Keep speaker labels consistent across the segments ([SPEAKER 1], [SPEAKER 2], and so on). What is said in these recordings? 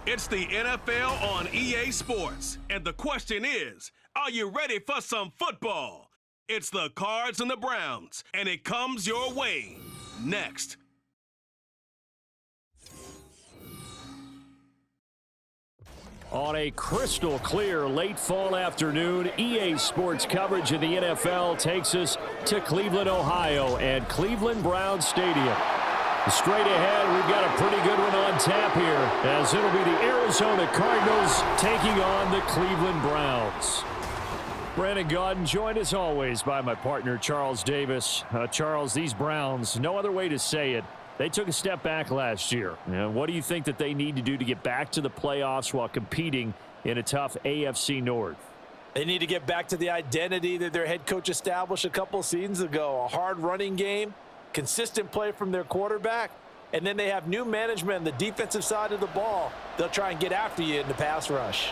[SPEAKER 1] It's the NFL on EA Sports, and the question is, are you ready for some football? It's the Cards and the Browns, and it comes your way next.
[SPEAKER 2] On a crystal clear late fall afternoon, EA Sports coverage of the NFL takes us to Cleveland, Ohio, and Cleveland Browns Stadium. Straight ahead, we've got a pretty good one on tap here, as it'll be the Arizona Cardinals taking on the Cleveland Browns. Brandon Gaudin, joined as always by my partner, Charles Davis. Charles, these Browns, no other way to say it, they took a step back last year. And what do you think that they need to do to get back to the playoffs while competing in a tough AFC North?
[SPEAKER 3] They need to get back to the identity that their head coach established a couple seasons ago. A hard running game, consistent play from their quarterback, and then they have new management on the defensive side of the ball. They'll try and get after you in the pass rush.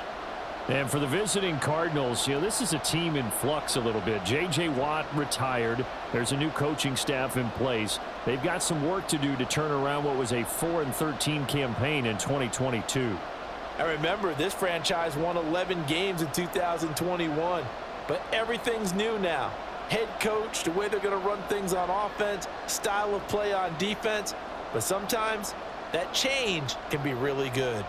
[SPEAKER 2] And for the visiting Cardinals, this is a team in flux a little bit. J.J. Watt retired. There's a new coaching staff in place. They've got some work to do to turn around what was a 4-13 campaign in 2022.
[SPEAKER 3] I remember this franchise won 11 games in 2021, but everything's new now. Head coach, the way they're going to run things on offense, style of play on defense, but sometimes that change can be really good.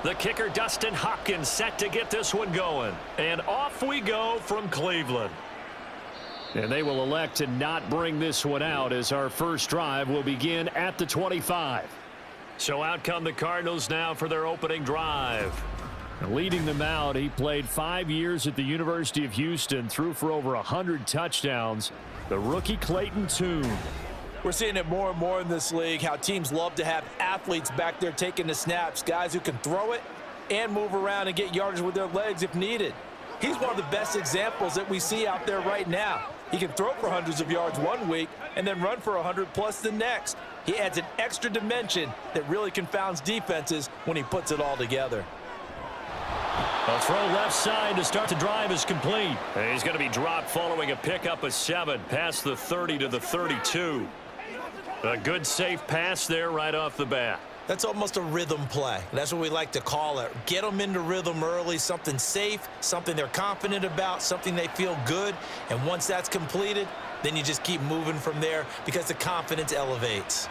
[SPEAKER 2] The kicker, Dustin Hopkins, set to get this one going. And off we go from Cleveland. And they will elect to not bring this one out, as our first drive will begin at the 25. So out come the Cardinals now for their opening drive. Leading them out, he played 5 years at the University of Houston, threw for over 100 touchdowns. The rookie Clayton Tune.
[SPEAKER 3] We're seeing it more and more in this league, how teams love to have athletes back there taking the snaps, guys who can throw it and move around and get yardage with their legs if needed. He's one of the best examples that we see out there right now. He can throw for hundreds of yards one week and then run for 100+ the next. He adds an extra dimension that really confounds defenses when he puts it all together.
[SPEAKER 2] A throw left side to start the drive is complete. And he's going to be dropped following a pickup of 7 past the 30 to the 32. A good safe pass there right off the bat.
[SPEAKER 3] That's almost a rhythm play. That's what we like to call it. Get them into rhythm early, something safe, something they're confident about, something they feel good. And once that's completed, then you just keep moving from there because the confidence elevates.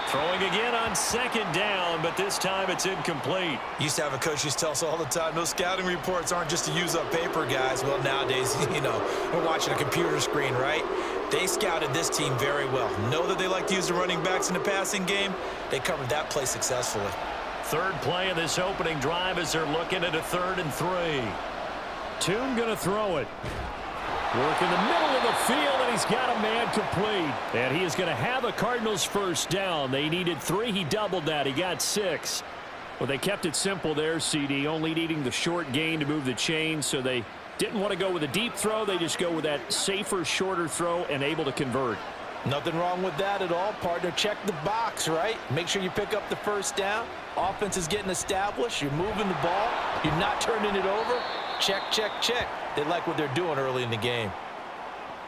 [SPEAKER 2] Throwing again on second down, but this time it's incomplete.
[SPEAKER 3] Used to have a coach who used to tell us all the time, those scouting reports aren't just to use up paper, guys. Well, nowadays, we're watching a computer screen, right? They scouted this team very well. Know that they like to use the running backs in the passing game. They covered that play successfully.
[SPEAKER 2] Third play of this opening drive as they're looking at a 3rd and 3. Tune going to throw it. Work in the middle of the field, and he's got a man complete. And he is going to have a Cardinals first down. They needed 3. He doubled that. He got 6. Well, they kept it simple there, CD, only needing the short gain to move the chain, so they didn't want to go with a deep throw. They just go with that safer, shorter throw and able to convert.
[SPEAKER 3] Nothing wrong with that at all, partner. Check the box, right? Make sure you pick up the first down. Offense is getting established. You're moving the ball. You're not turning it over. Check, check, check. They like what they're doing early in the game.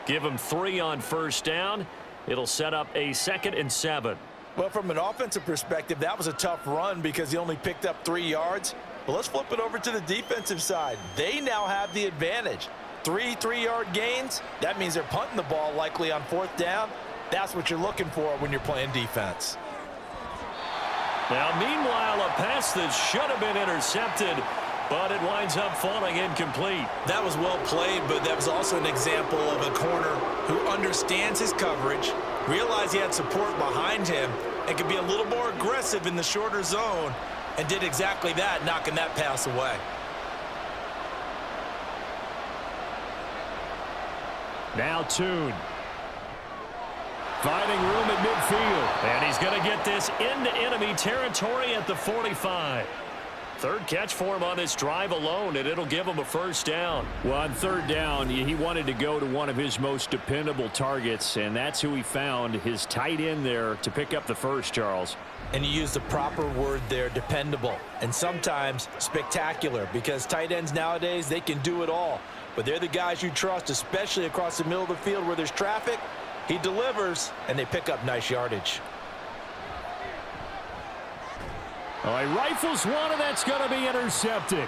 [SPEAKER 2] Give them 3 on first down. It'll set up a 2nd and 7.
[SPEAKER 3] Well, from an offensive perspective, that was a tough run because he only picked up 3 yards. But let's flip it over to the defensive side. They now have the advantage. 3 3-yard gains. That means they're punting the ball likely on 4th down. That's what you're looking for when you're playing defense.
[SPEAKER 2] Now, meanwhile, a pass that should have been intercepted, but it winds up falling incomplete.
[SPEAKER 3] That was well played, but that was also an example of a corner who understands his coverage, realized he had support behind him, and could be a little more aggressive in the shorter zone, and did exactly that, knocking that pass away.
[SPEAKER 2] Now Tune. Finding room at midfield. And he's going to get this into enemy territory at the 45. Third catch for him on this drive alone, and it'll give him a first down. Well, on third down, he wanted to go to one of his most dependable targets, and that's who he found, his tight end there, to pick up the first, Charles.
[SPEAKER 3] And you use the proper word there, dependable, and sometimes spectacular, because tight ends nowadays, they can do it all. But they're the guys you trust, especially across the middle of the field where there's traffic. He delivers, and they pick up nice yardage.
[SPEAKER 2] All right, rifles one, and that's going to be intercepted.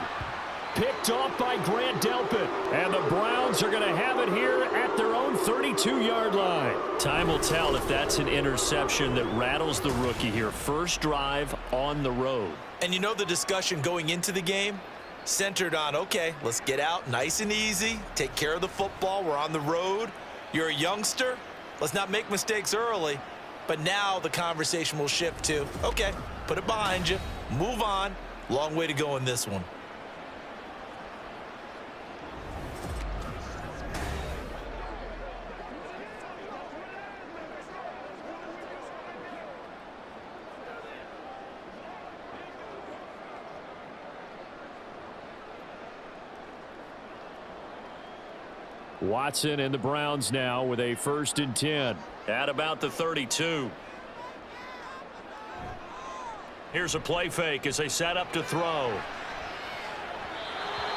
[SPEAKER 2] Picked off by Grant Delpit. And the Browns are going to have it here at their own 32-yard line. Time will tell if that's an interception that rattles the rookie here. First drive on the road.
[SPEAKER 3] And you know the discussion going into the game? Centered on, okay, let's get out nice and easy, take care of the football, we're on the road. You're a youngster, let's not make mistakes early. But now the conversation will shift to, okay, put it behind you, move on. Long way to go in this one.
[SPEAKER 2] Watson and the Browns now with a 1st and 10 at about the 32. Here's a play fake as they set up to throw.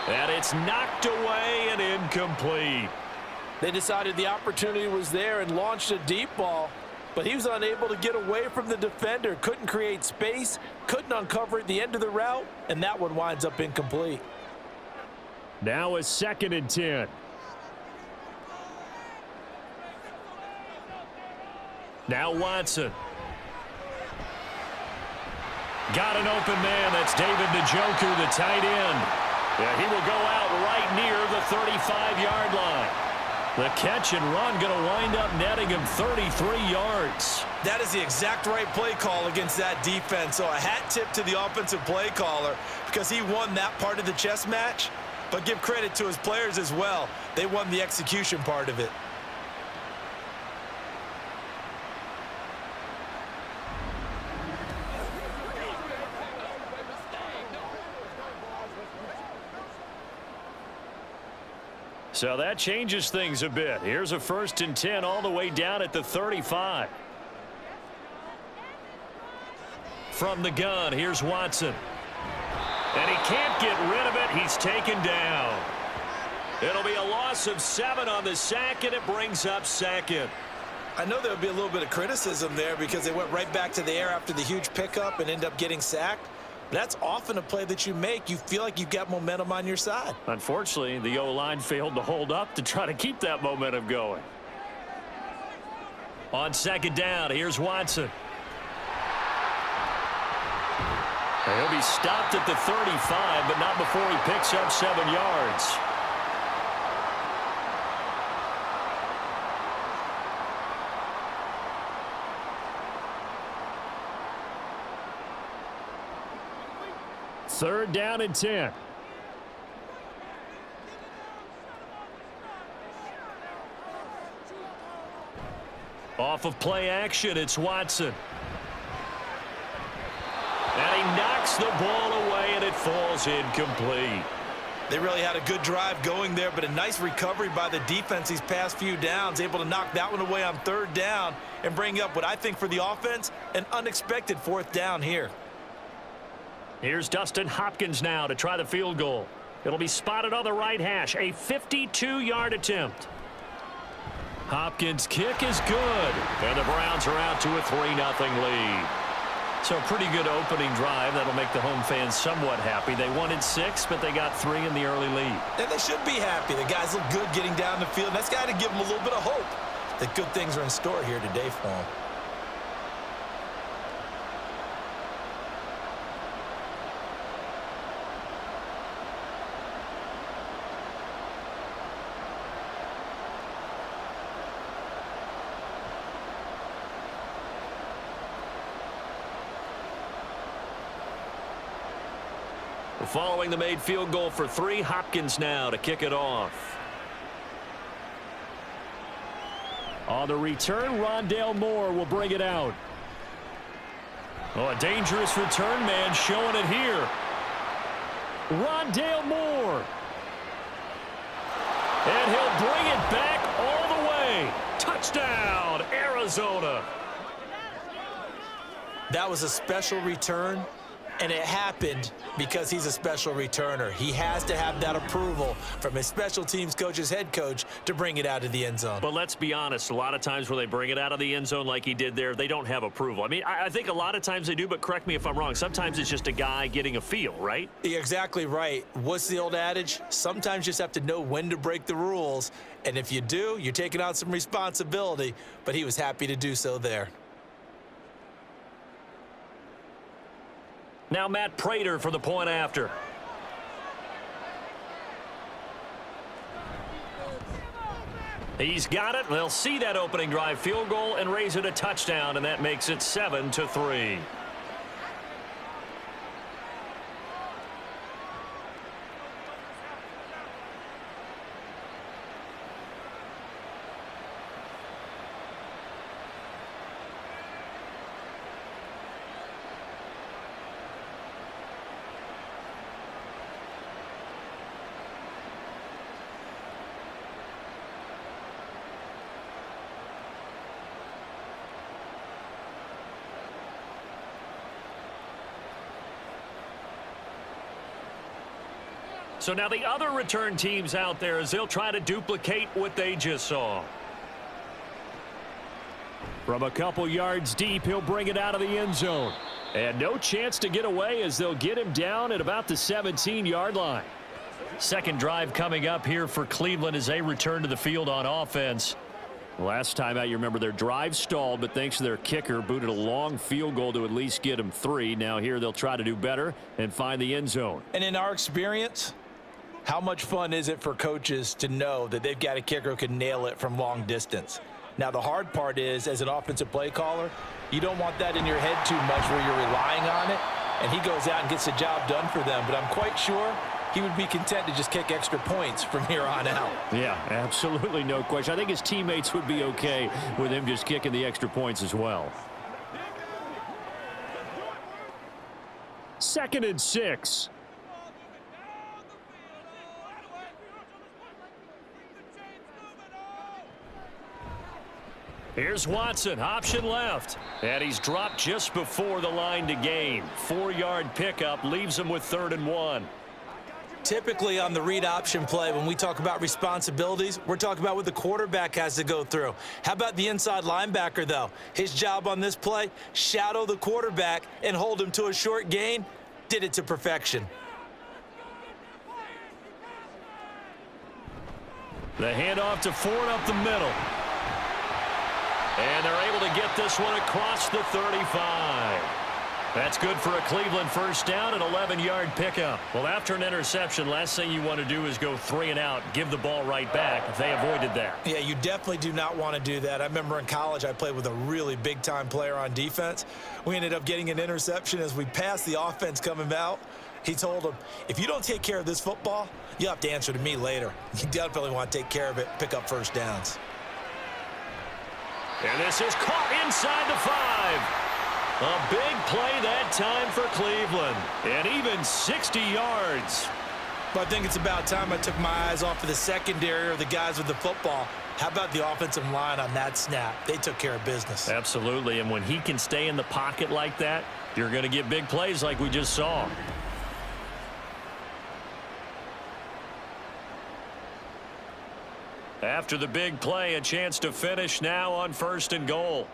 [SPEAKER 2] And it's knocked away and incomplete.
[SPEAKER 3] They decided the opportunity was there and launched a deep ball, but he was unable to get away from the defender, couldn't create space, couldn't uncover at the end of the route, and that one winds up incomplete.
[SPEAKER 2] Now a 2nd and 10. Now Watson. Got an open man. That's David Njoku, the tight end. Yeah, he will go out right near the 35-yard line. The catch and run going to wind up netting him 33 yards.
[SPEAKER 3] That is the exact right play call against that defense. So a hat tip to the offensive play caller because he won that part of the chess match. But give credit to his players as well. They won the execution part of it.
[SPEAKER 2] So that changes things a bit. Here's a 1st and 10 all the way down at the 35. From the gun, here's Watson. And he can't get rid of it. He's taken down. It'll be a loss of 7 on the sack, and it brings up 2nd.
[SPEAKER 3] I know there'll be a little bit of criticism there because they went right back to the air after the huge pickup and end up getting sacked. That's often a play that you make. You feel like you've got momentum on your side.
[SPEAKER 2] Unfortunately, the O-line failed to hold up to try to keep that momentum going. On 2nd down, here's Watson. And he'll be stopped at the 35, but not before he picks up 7 yards. Third down and 10. Off of play action, it's Watson. And he knocks the ball away, and it falls incomplete.
[SPEAKER 3] They really had a good drive going there, but a nice recovery by the defense these past few downs, able to knock that one away on 3rd down and bring up what I think for the offense, an unexpected 4th down here.
[SPEAKER 2] Here's Dustin Hopkins now to try the field goal. It'll be spotted on the right hash, a 52-yard attempt. Hopkins' kick is good, and the Browns are out to a 3-0 lead. So a pretty good opening drive. That'll make the home fans somewhat happy. They wanted 6, but they got 3 in the early lead.
[SPEAKER 3] And they should be happy. The guys look good getting down the field. That's got to give them a little bit of hope that good things are in store here today for them.
[SPEAKER 2] Following the made field goal for 3, Hopkins now to kick it off. On the return, Rondale Moore will bring it out. Oh, a dangerous return man showing it here. Rondale Moore. And he'll bring it back all the way. Touchdown, Arizona.
[SPEAKER 3] That was a special return, and it happened because he's a special returner. He has to have that approval from his special teams coach's head coach to bring it out of the end zone.
[SPEAKER 2] But let's be honest, a lot of times when they bring it out of the end zone like he did there, they don't have approval. I mean, I think a lot of times they do, but correct me if I'm wrong. Sometimes it's just a guy getting a feel, right?
[SPEAKER 3] You're exactly right. What's the old adage? Sometimes you just have to know when to break the rules, and if you do, you're taking on some responsibility, but he was happy to do so there.
[SPEAKER 2] Now Matt Prater for the point after. He's got it. They'll see that opening drive field goal and raise it a touchdown, and that makes it 7-3. So now the other return teams out there as they'll try to duplicate what they just saw. From a couple yards deep, he'll bring it out of the end zone. And no chance to get away as they'll get him down at about the 17-yard line. Second drive coming up here for Cleveland as they return to the field on offense. Last time out, you remember their drive stalled, but thanks to their kicker, booted a long field goal to at least get them 3. Now here they'll try to do better and find the end zone.
[SPEAKER 3] And in our experience, how much fun is it for coaches to know that they've got a kicker who can nail it from long distance? Now, the hard part is, as an offensive play caller, you don't want that in your head too much where you're relying on it, and he goes out and gets the job done for them. But I'm quite sure he would be content to just kick extra points from here on out.
[SPEAKER 2] Yeah, absolutely no question. I think his teammates would be okay with him just kicking the extra points as well. 2nd and 6. Here's Watson, option left. And he's dropped just before the line to gain. 4-yard pickup leaves him with 3rd and 1.
[SPEAKER 3] Typically on the read option play, when we talk about responsibilities, we're talking about what the quarterback has to go through. How about the inside linebacker, though? His job on this play, shadow the quarterback and hold him to a short gain. Did it to perfection.
[SPEAKER 2] The handoff to Ford up the middle. And they're able to get this one across the 35. That's good for a Cleveland first down, an 11-yard pickup. Well, after an interception, last thing you want to do is go 3 and out, give the ball right back. They avoided that.
[SPEAKER 3] Yeah, you definitely do not want to do that. I remember in college I played with a really big-time player on defense. We ended up getting an interception as we passed the offense coming out. He told him, if you don't take care of this football, you'll have to answer to me later. You definitely want to take care of it, pick up first downs.
[SPEAKER 2] And this is caught inside the 5. A big play that time for Cleveland. And even 60 yards.
[SPEAKER 3] But I think it's about time I took my eyes off of the secondary or the guys with the football. How about the offensive line on that snap? They took care of business.
[SPEAKER 2] Absolutely. And when he can stay in the pocket like that, you're going to get big plays like we just saw. After the big play, a chance to finish now on 1st and goal.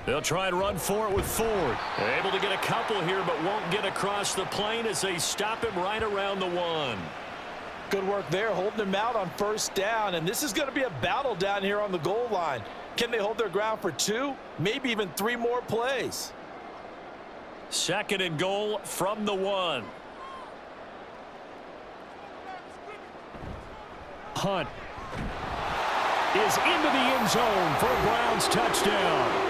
[SPEAKER 2] They'll try and run for it with Ford. They're able to get a couple here, but won't get across the plane as they stop him right around the 1.
[SPEAKER 3] Good work there, holding him out on first down. And this is going to be a battle down here on the goal line. Can they hold their ground for 2, maybe even 3 more plays?
[SPEAKER 2] 2nd and goal from the 1. Hunt is into the end zone for a Browns touchdown.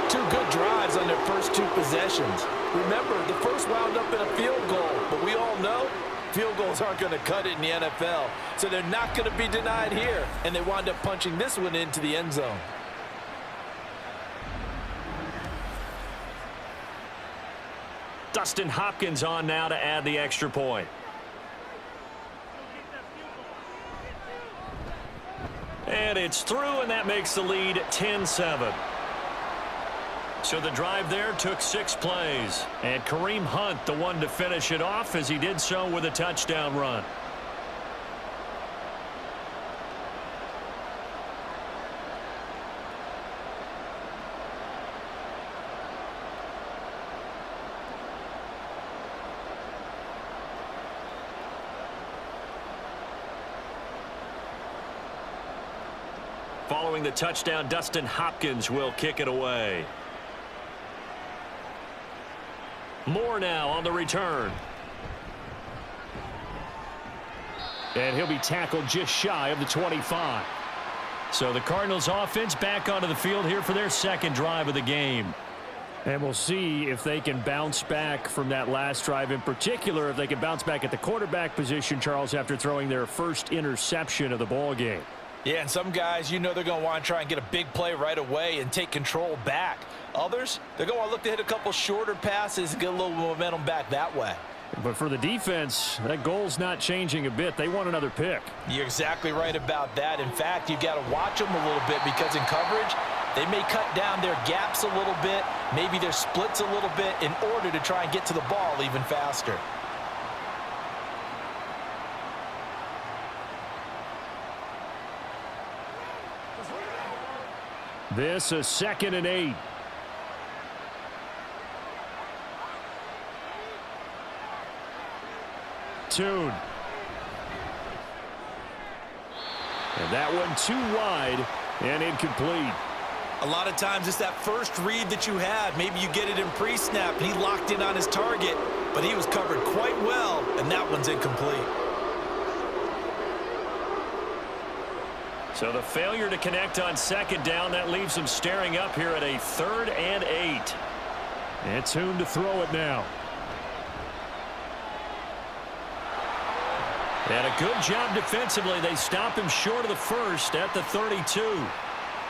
[SPEAKER 3] 2 good drives on their first 2 possessions. Remember, the first wound up in a field goal, but we all know field goals aren't going to cut it in the NFL, so they're not going to be denied here, and they wound up punching this one into the end zone.
[SPEAKER 2] Dustin Hopkins on now to add the extra point. And it's through, and that makes the lead 10-7. So the drive there took 6 plays. And Kareem Hunt, the one to finish it off, as he did so with a touchdown run. Following the touchdown, Dustin Hopkins will kick it away. Moore now on the return. And he'll be tackled just shy of the 25. So the Cardinals offense back onto the field here for their second drive of the game. And we'll see if they can bounce back from that last drive, in particular if they can bounce back at the quarterback position, Charles, after throwing their first interception of the ball game.
[SPEAKER 3] Yeah, and some guys, you know, they're going to want to try and get a big play right away and take control back. Others, they're going to want to look to hit a couple shorter passes and get a little momentum back that way.
[SPEAKER 2] But for the defense, that goal's not changing a bit. They want another pick.
[SPEAKER 3] You're exactly right about that. In fact, you've got to watch them a little bit because in coverage, they may cut down their gaps a little bit, maybe their splits a little bit in order to try and get to the ball even faster.
[SPEAKER 2] This is 2nd and 8. Tune. And that one too wide and incomplete.
[SPEAKER 3] A lot of times it's that first read that you have. Maybe you get it in pre-snap and he locked in on his target, but he was covered quite well, and that one's incomplete.
[SPEAKER 2] So the failure to connect on 2nd down, that leaves them staring up here at a 3rd and 8. And Tune to throw it now. And a good job defensively. They stop him short of the first at the 32.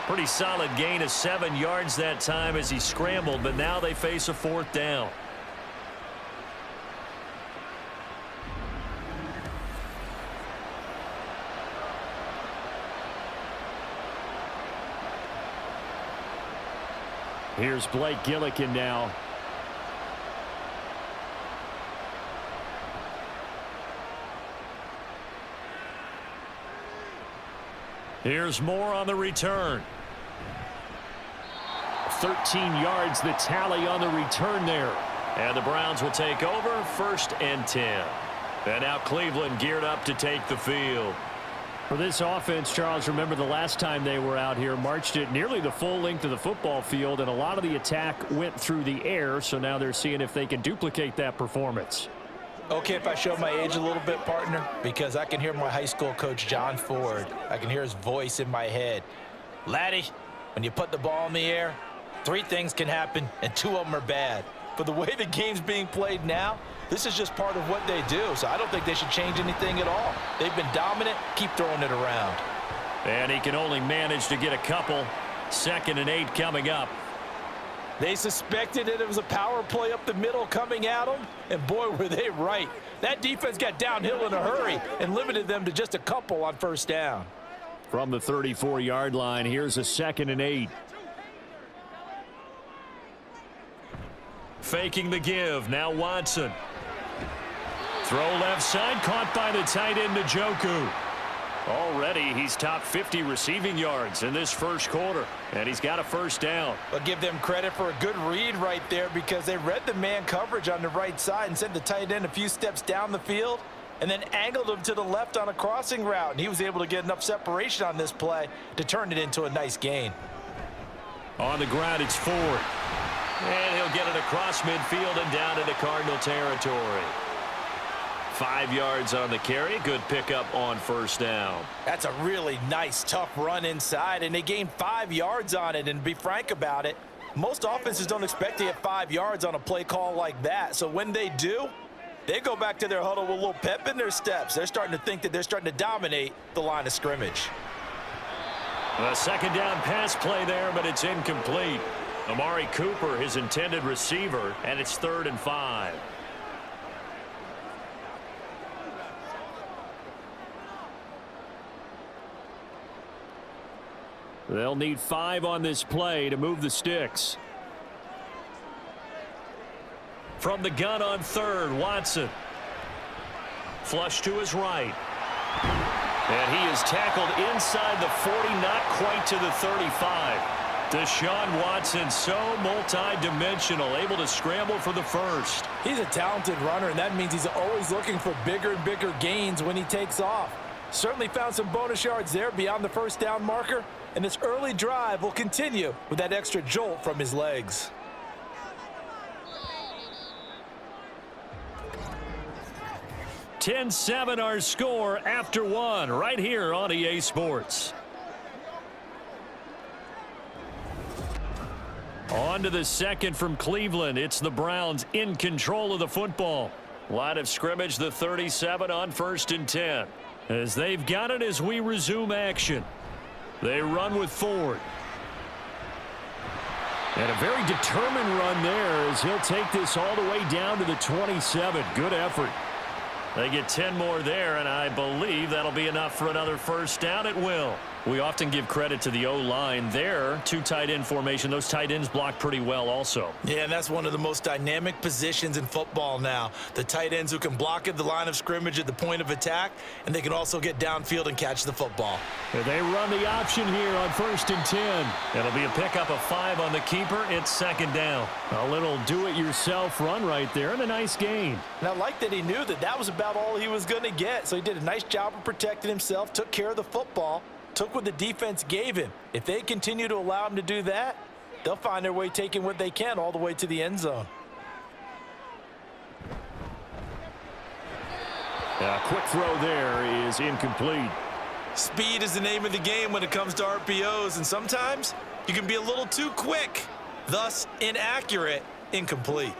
[SPEAKER 2] Pretty solid gain of 7 yards that time as he scrambled, but now they face a 4th down. Here's Blake Gillikin now. Here's Moore on the return. 13 yards the tally on the return there. And the Browns will take over 1st and 10. And now Cleveland geared up to take the field. For this offense, Charles, remember the last time they were out here, marched it nearly the full length of the football field, and a lot of the attack went through the air, so now they're seeing if they can duplicate that performance.
[SPEAKER 3] Okay, if I show my age a little bit, partner, because I can hear my high school coach, John Ford. I can hear his voice in my head. Laddie, when you put the ball in the air, 3 things can happen, and 2 of them are bad. But the way the game's being played now, this is just part of what they do, so I don't think they should change anything at all. They've been dominant. Keep throwing it around.
[SPEAKER 2] And he can only manage to get a couple. 2nd and 8 coming up.
[SPEAKER 3] They suspected that it was a power play up the middle coming at them, and boy, were they right. That defense got downhill in a hurry and limited them to just a couple on 1st down.
[SPEAKER 2] From the 34-yard line, here's a 2nd and 8. Faking the give. Now Watson. Throw left side, caught by the tight end Njoku. Already he's top 50 receiving yards in this first quarter, and he's got a 1st down.
[SPEAKER 3] I'll give them credit for a good read right there because they read the man coverage on the right side and sent the tight end a few steps down the field and then angled him to the left on a crossing route, and he was able to get enough separation on this play to turn it into a nice gain.
[SPEAKER 2] On the ground, it's Ford. And he'll get it across midfield and down into Cardinal territory. 5 yards on the carry. Good pickup on 1st down.
[SPEAKER 3] That's a really nice, tough run inside, and they gained 5 yards on it. And to be frank about it, most offenses don't expect to get 5 yards on a play call like that. So when they do, they go back to their huddle with a little pep in their steps. They're starting to think that they're starting to dominate the line of scrimmage.
[SPEAKER 2] A 2nd down pass play there, but it's incomplete. Amari Cooper, his intended receiver, and it's 3rd and 5. They'll need 5 on this play to move the sticks. From the gun on 3rd, Watson. Flush to his right. And he is tackled inside the 40, not quite to the 35. Deshaun Watson, so multi-dimensional, able to scramble for the first.
[SPEAKER 3] He's a talented runner, and that means he's always looking for bigger and bigger gains when he takes off. Certainly found some bonus yards there beyond the first down marker, and this early drive will continue with that extra jolt from his legs.
[SPEAKER 2] (10-7) our score after 1 right here on EA Sports. On to the second from Cleveland. It's the Browns in control of the football. Line of scrimmage, the 37 on 1st and 10. As they've got it as we resume action. They run with Ford. And a very determined run there as he'll take this all the way down to the 27. Good effort. They get 10 more there, and I believe that'll be enough for another first down. It will. We often give credit to the O-line there. 2 tight end formation. Those tight ends block pretty well also.
[SPEAKER 3] Yeah, and that's one of the most dynamic positions in football now. The tight ends who can block at the line of scrimmage at the point of attack, and they can also get downfield and catch the football.
[SPEAKER 2] And they run the option here on 1st and 10. It'll be a pickup of 5 on the keeper. It's 2nd down. A little do-it-yourself run right there, and a nice gain.
[SPEAKER 3] And I like that he knew that that was about all he was going to get, so he did a nice job of protecting himself, took care of the football, took what the defense gave him. If they continue to allow him to do that, they'll find their way taking what they can all the way to the end zone.
[SPEAKER 2] A quick throw there is incomplete.
[SPEAKER 3] Speed is the name of the game when it comes to RPOs, and sometimes you can be a little too quick, thus inaccurate, incomplete.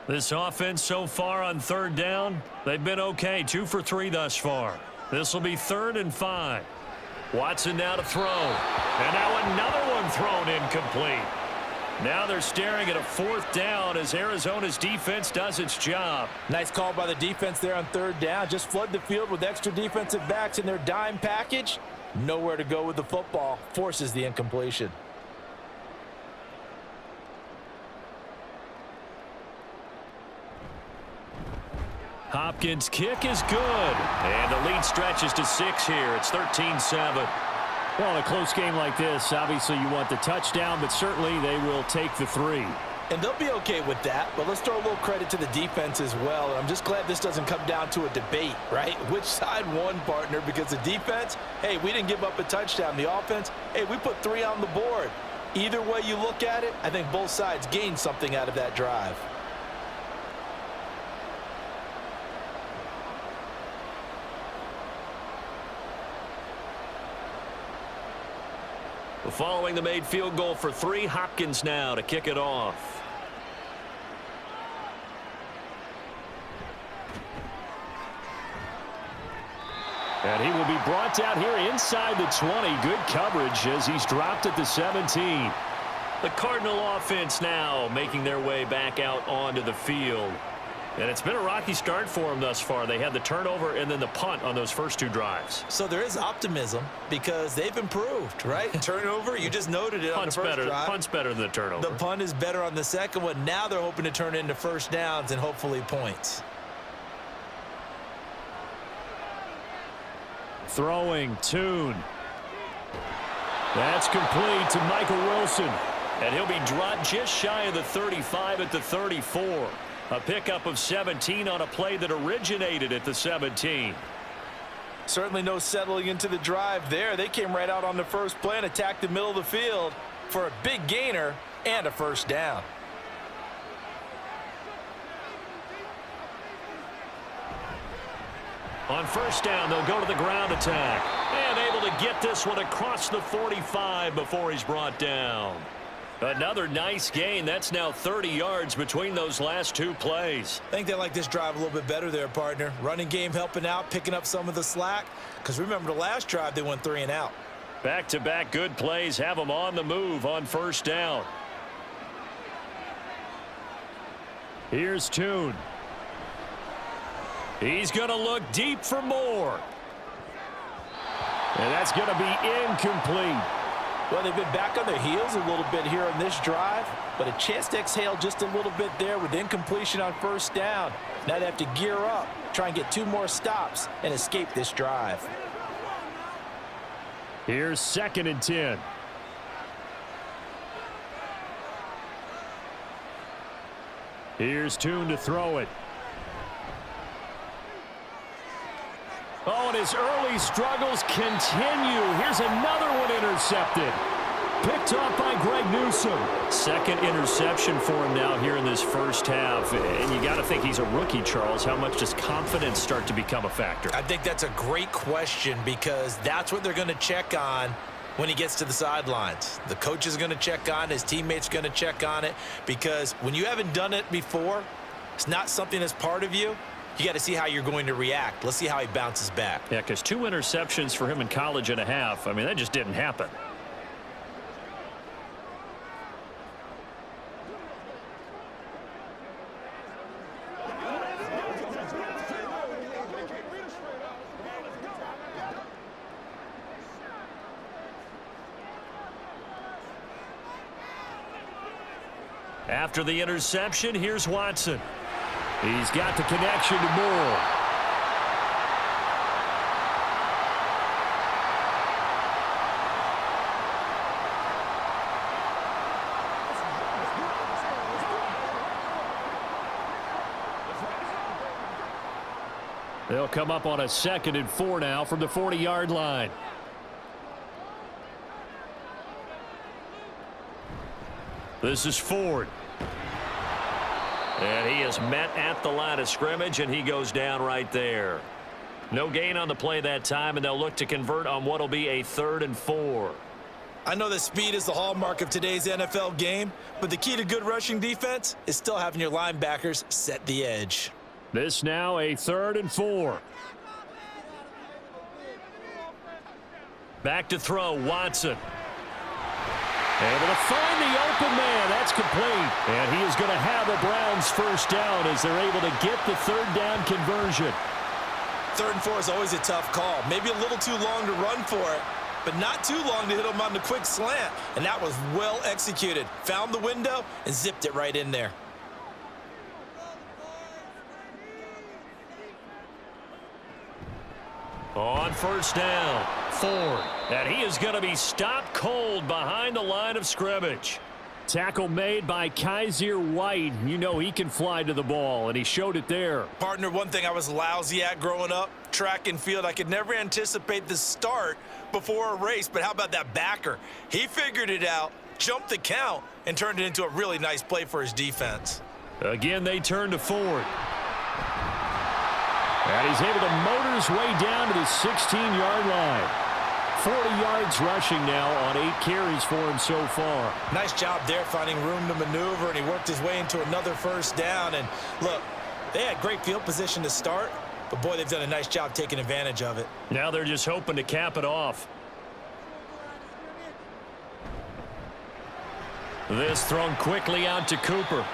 [SPEAKER 2] This offense so far on 3rd down, they've been okay. 2 for 3 thus far. This will be 3rd and 5. Watson now to throw. And now another one thrown incomplete. Now they're staring at a 4th down as Arizona's defense does its job.
[SPEAKER 3] Nice call by the defense there on 3rd down. Just flood the field with extra defensive backs in their dime package. Nowhere to go with the football. Forces the incompletion.
[SPEAKER 2] Hopkins' kick is good. And the lead stretches to 6 here. It's 13-7. Well, in a close game like this, obviously you want the touchdown, but certainly they will take the 3.
[SPEAKER 3] And they'll be okay with that, but let's throw a little credit to the defense as well. And I'm just glad this doesn't come down to a debate, right? Which side won, partner? Because the defense, hey, we didn't give up a touchdown. The offense, hey, we put 3 on the board. Either way you look at it, I think both sides gained something out of that drive.
[SPEAKER 2] Following the made field goal for 3, Hopkins now to kick it off. And he will be brought down here inside the 20. Good coverage as he's dropped at the 17. The Cardinal offense now making their way back out onto the field. And it's been a rocky start for them thus far. They had the turnover and then the punt on those first 2 drives.
[SPEAKER 3] So there is optimism because they've improved, right? Turnover, you just noted it on the first drive.
[SPEAKER 2] Punt's better than the turnover.
[SPEAKER 3] The punt is better on the second one. Now they're hoping to turn it into first downs and hopefully points.
[SPEAKER 2] Throwing, Tune. That's complete to Michael Wilson. And he'll be dropped just shy of the 35 at the 34. A pickup of 17 on a play that originated at the 17.
[SPEAKER 3] Certainly no settling into the drive there. They came right out on the first play and attacked the middle of the field for a big gainer and a first down.
[SPEAKER 2] On first down, they'll go to the ground attack. And able to get this one across the 45 before he's brought down. Another nice gain. That's now 30 yards between those last 2 plays.
[SPEAKER 3] I think they like this drive a little bit better there, partner. Running game helping out, picking up some of the slack. Because remember, the last drive, they went 3 and out.
[SPEAKER 2] Back-to-back good plays have them on the move on first down. Here's Tune. He's going to look deep for more. And that's going to be incomplete.
[SPEAKER 3] Well, they've been back on their heels a little bit here on this drive, but a chance to exhale just a little bit there with incompletion on first down. Now they have to gear up, try and get 2 more stops, and escape this drive.
[SPEAKER 2] Here's 2nd and 10. Here's Tune to throw it. Oh, and his early struggles continue. Here's another one intercepted. Picked off by Greg Newsome. 2nd interception for him now here in this first half. And you got to think he's a rookie, Charles. How much does confidence start to become a factor?
[SPEAKER 3] I think that's a great question because that's what they're going to check on when he gets to the sidelines. The coach is going to check on it. His teammates are going to check on it because when you haven't done it before, it's not something that's part of you. You got to see how you're going to react. Let's see how he bounces back.
[SPEAKER 2] Yeah, because 2 interceptions for him in college and a half. I mean, that just didn't happen. After the interception, here's Watson. He's got the connection to Moore. They'll come up on a 2nd and 4 now from the 40-yard line. This is Ford. And he is met at the line of scrimmage, and he goes down right there. No gain on the play that time, and they'll look to convert on what will be a 3rd and 4.
[SPEAKER 3] I know that speed is the hallmark of today's NFL game, but the key to good rushing defense is still having your linebackers set the edge.
[SPEAKER 2] This now a 3rd and 4. Back to throw, Watson. Able to find the open man. That's complete. And he is going to have the Browns first down as they're able to get the 3rd down conversion.
[SPEAKER 3] 3rd and 4 is always a tough call. Maybe a little too long to run for it, but not too long to hit him on the quick slant. And that was well executed. Found the window and zipped it right in there.
[SPEAKER 2] On first down, Ford. And he is going to be stopped cold behind the line of scrimmage. Tackle made by Kaiser White. You know he can fly to the ball, and he showed it there.
[SPEAKER 3] Partner, one thing I was lousy at growing up, track and field. I could never anticipate the start before a race, but how about that backer? He figured it out, jumped the count, and turned it into a really nice play for his defense.
[SPEAKER 2] Again, they turn to Ford. And he's able to motor his way down to the 16-yard line. 40 yards rushing now on 8 carries for him so far.
[SPEAKER 3] Nice job there finding room to maneuver, and he worked his way into another first down. And look, they had great field position to start, but boy, they've done a nice job taking advantage of it.
[SPEAKER 2] Now they're just hoping to cap it off. This thrown quickly out to Cooper.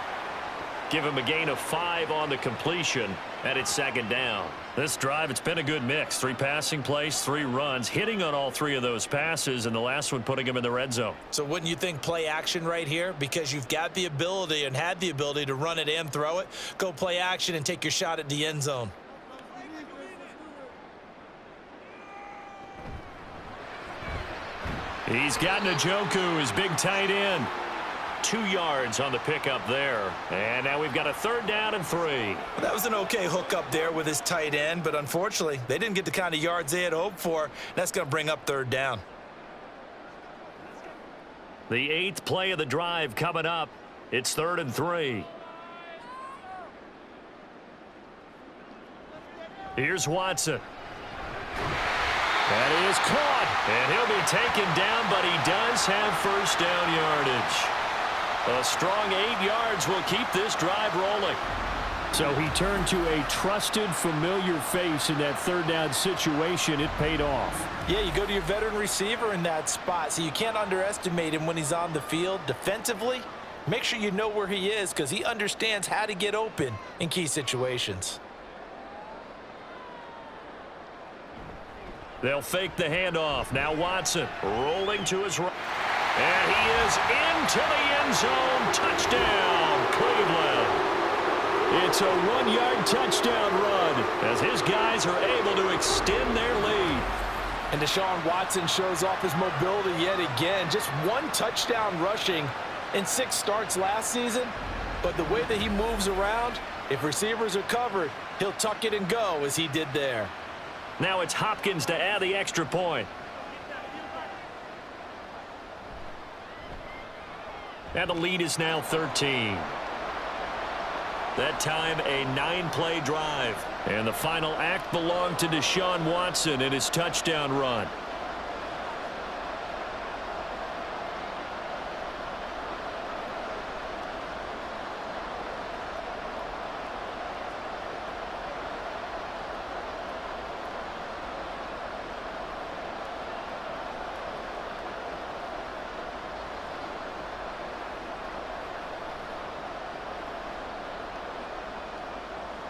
[SPEAKER 2] Give him a gain of 5 on the completion, and it's 2nd down. This drive, it's been a good mix. 3 passing plays, 3 runs, hitting on all 3 of those passes, and the last one putting him in the red zone.
[SPEAKER 3] So wouldn't you think play action right here? Because you've got the ability and had the ability to run it and throw it. Go play action and take your shot at the end zone.
[SPEAKER 2] He's got Njoku, his big tight end. 2 yards on the pickup there. And now we've got a 3rd down and 3.
[SPEAKER 3] Well, that was an okay hook up there with his tight end, but unfortunately, they didn't get the kind of yards they had hoped for. That's going to bring up 3rd down.
[SPEAKER 2] The 8th play of the drive coming up. It's 3rd and 3. Here's Watson. That is caught. And he'll be taken down, but he does have first down yardage. A strong 8 yards will keep this drive rolling. So he turned to a trusted, familiar face in that third down situation. It paid off.
[SPEAKER 3] Yeah, you go to your veteran receiver in that spot, so you can't underestimate him when he's on the field. Defensively, make sure you know where he is because he understands how to get open in key situations.
[SPEAKER 2] They'll fake the handoff. Now Watson rolling to his right. And he is into the end zone. Touchdown, Cleveland. It's a 1-yard touchdown run as his guys are able to extend their lead.
[SPEAKER 3] And Deshaun Watson shows off his mobility yet again. Just 1 touchdown rushing in 6 starts last season. But the way that he moves around, if receivers are covered, he'll tuck it and go as he did there.
[SPEAKER 2] Now it's Hopkins to add the extra point. And the lead is now 13. That time a 9-play drive. And the final act belonged to Deshaun Watson in his touchdown run.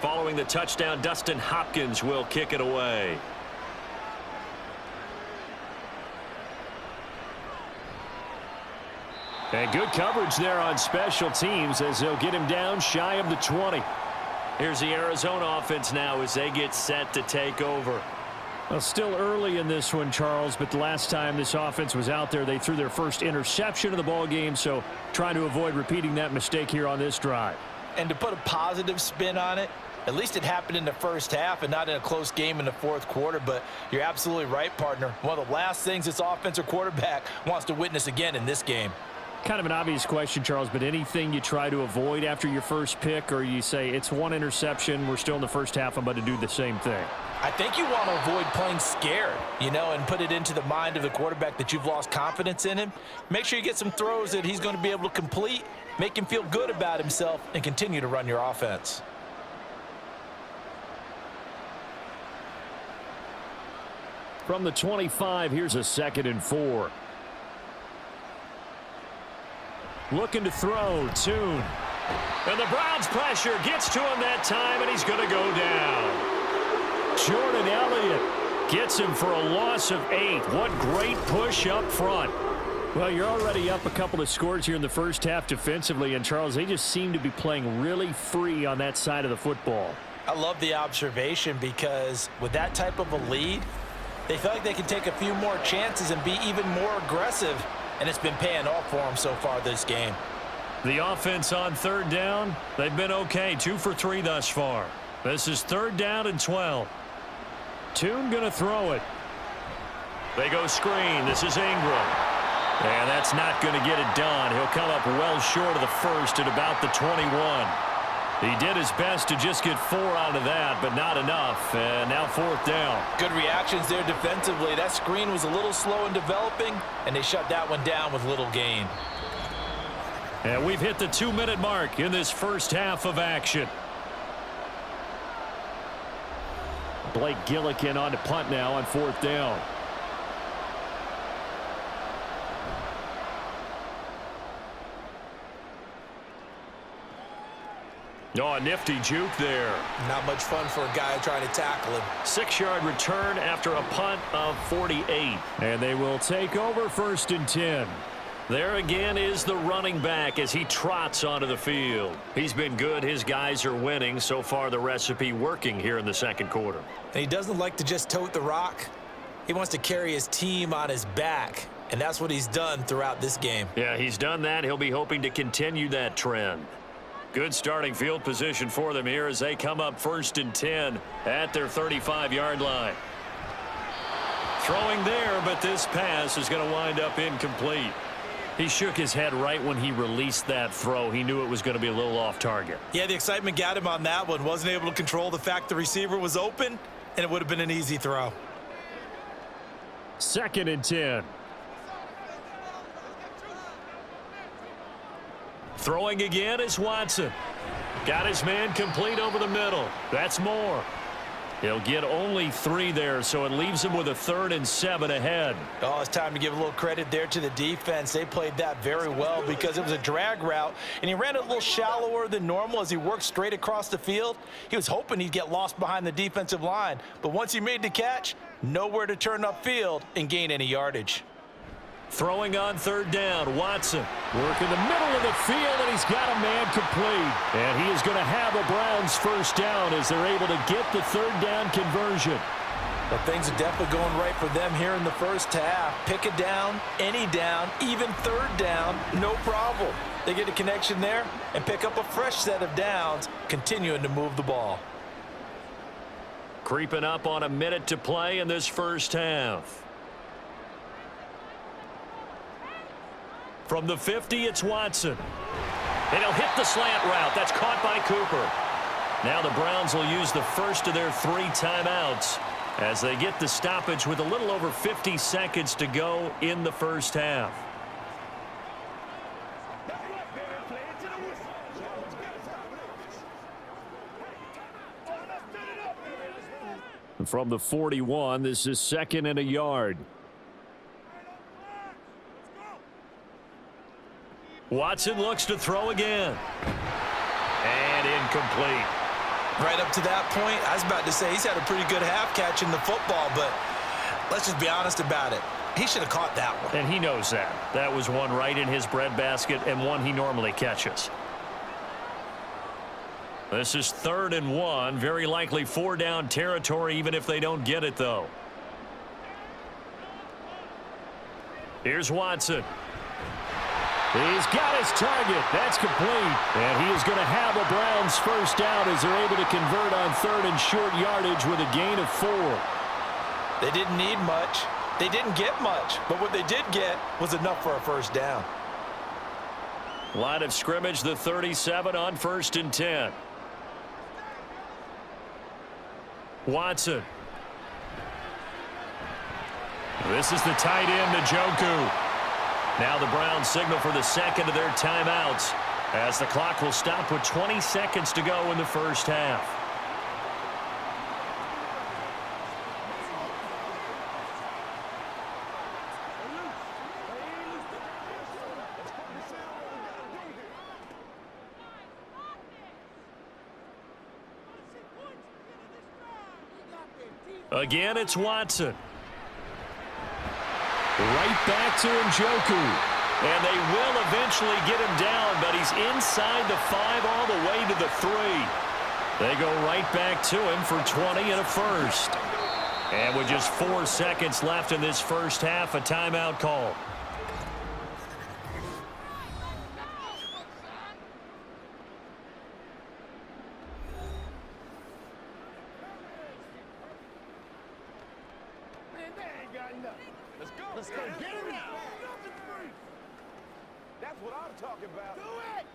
[SPEAKER 2] Following the touchdown, Dustin Hopkins will kick it away. And good coverage there on special teams as they'll get him down shy of the 20. Here's the Arizona offense now as they get set to take over. Well, still early in this one, Charles, but the last time this offense was out there, they threw their first interception of the ball game, so trying to avoid repeating that mistake here on this drive.
[SPEAKER 3] And to put a positive spin on it, at least it happened in the first half and not in a close game in the fourth quarter. But you're absolutely right, partner. One of the last things this offensive quarterback wants to witness again in this game.
[SPEAKER 2] Kind of an obvious question, Charles, but anything you try to avoid after your first pick, or you say it's 1 interception, we're still in the first half, I'm about to do the same thing?
[SPEAKER 3] I think you want to avoid playing scared, and put it into the mind of the quarterback that you've lost confidence in him. Make sure you get some throws that he's going to be able to complete, make him feel good about himself, and continue to run your offense.
[SPEAKER 2] From the 25, here's a 2nd and 4. Looking to throw, Tune. And the Browns pressure gets to him that time, and he's going to go down. Jordan Elliott gets him for a loss of 8. What great push up front. Well, you're already up a couple of scores here in the first half defensively, and Charles, they just seem to be playing really free on that side of the football.
[SPEAKER 3] I love the observation because with that type of a lead, they feel like they can take a few more chances and be even more aggressive, and it's been paying off for them so far this game.
[SPEAKER 2] The offense on 3rd down, they've been okay, 2 for 3 thus far. This is 3rd down and 12. Tune going to throw it. They go screen. This is Ingram. And that's not going to get it done. He'll come up well short of the first at about the 21. He did his best to just get 4 out of that, but not enough. And now 4th down.
[SPEAKER 3] Good reactions there defensively. That screen was a little slow in developing, and they shut that one down with little gain.
[SPEAKER 2] And we've hit the 2-minute mark in this first half of action. Blake Gillikin on to punt now on 4th down. Oh, a nifty juke there.
[SPEAKER 3] Not much fun for a guy trying to tackle him.
[SPEAKER 2] 6-yard return after a punt of 48. And they will take over 1st and 10. There again is the running back as he trots onto the field. He's been good. His guys are winning. So far, the recipe working here in the 2nd quarter.
[SPEAKER 3] And he doesn't like to just tote the rock. He wants to carry his team on his back. And that's what he's done throughout this game.
[SPEAKER 2] Yeah, he's done that. He'll be hoping to continue that trend. Good starting field position for them here as they come up 1st and 10 at their 35-yard line. Throwing there, but this pass is going to wind up incomplete. He shook his head right when he released that throw. He knew it was going to be a little off target.
[SPEAKER 3] Yeah, the excitement got him on that one. Wasn't able to control the fact the receiver was open, and it would have been an easy throw.
[SPEAKER 2] 2nd and 10. Throwing again is Watson. Got his man complete over the middle. That's more. He'll get only 3 there, so it leaves him with a 3rd and 7 ahead.
[SPEAKER 3] Oh, it's time to give a little credit there to the defense. They played that very well because it was a drag route, and he ran it a little shallower than normal as he worked straight across the field. He was hoping he'd get lost behind the defensive line, but once he made the catch, nowhere to turn upfield and gain any yardage.
[SPEAKER 2] Throwing on 3rd down, Watson. Working the middle of the field, and he's got a man complete. And he is going to have a Browns 1st down as they're able to get the 3rd down conversion.
[SPEAKER 3] Well, things are definitely going right for them here in the first half. Pick a down, any down, even 3rd down, no problem. They get a connection there and pick up a fresh set of downs, continuing to move the ball.
[SPEAKER 2] Creeping up on a minute to play in this first half. From the 50, it's Watson. And he'll hit the slant route. That's caught by Cooper. Now the Browns will use the first of their 3 timeouts as they get the stoppage with a little over 50 seconds to go in the first half. From the 41, this is 2nd and a yard. Watson looks to throw again. And incomplete.
[SPEAKER 3] Right up to that point, I was about to say he's had a pretty good half catching the football, but let's just be honest about it. He should have caught that one.
[SPEAKER 2] And he knows that. That was one right in his breadbasket and one he normally catches. This is 3rd and 1. Very likely 4-down territory even if they don't get it, though. Here's Watson. He's got his target. That's complete. And he is going to have a Browns 1st down as they're able to convert on 3rd and short yardage with a gain of 4.
[SPEAKER 3] They didn't need much. They didn't get much. But what they did get was enough for a 1st down.
[SPEAKER 2] Line of scrimmage, the 37 on 1st and 10. Watson. This is the tight end, Njoku. Now the Browns signal for the 2nd of their timeouts as the clock will stop with 20 seconds to go in the first half. Again, it's Watson. Right back to Njoku. And they will eventually get him down, but he's inside the 5 all the way to the 3. They go right back to him for 20 and a 1st. And with just 4 seconds left in this first half, a timeout call.
[SPEAKER 4] Let's go get him now. That's what I'm talking about. Do it.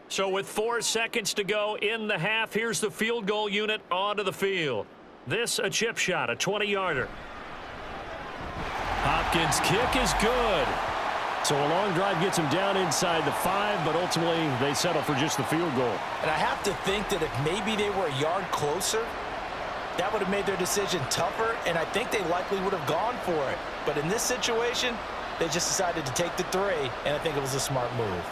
[SPEAKER 2] So with 4 seconds to go in the half, here's the field goal unit onto the field. This a chip shot, a 20-yarder. Hopkins' kick is good. So a long drive gets him down inside the 5, but ultimately they settle for just the field goal.
[SPEAKER 3] And I have to think that if maybe they were a yard closer, that would have made their decision tougher, and I think they likely would have gone for it. But in this situation, they just decided to take the 3, and I think it was a smart move.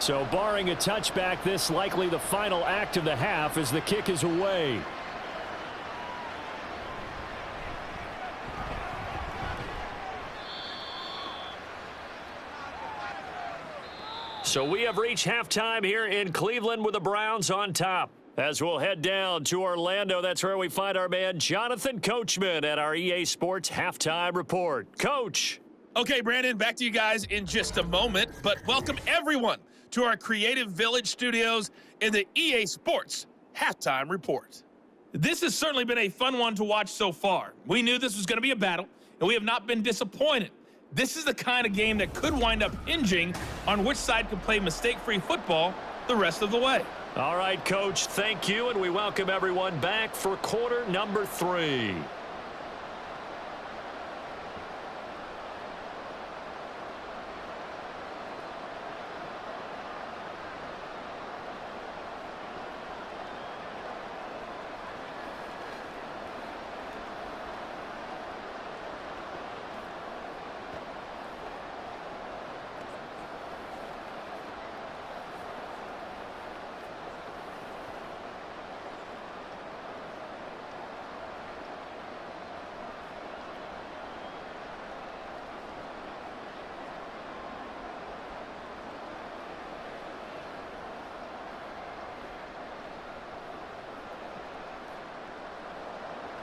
[SPEAKER 2] So barring a touchback, this likely the final act of the half as the kick is away. So we have reached halftime here in Cleveland with the Browns on top. As we'll head down to Orlando, that's where we find our man Jonathan Coachman at our EA Sports Halftime Report. Coach.
[SPEAKER 5] Okay, Brandon, back to you guys in just a moment, but welcome everyone to our Creative Village studios in the EA Sports Halftime Report. This has certainly been a fun one to watch so far. We knew this was going to be a battle, and we have not been disappointed. This is the kind of game that could wind up hinging on which side can play mistake-free football the rest of the way.
[SPEAKER 2] All right, Coach, thank you, and we welcome everyone back for quarter number 3.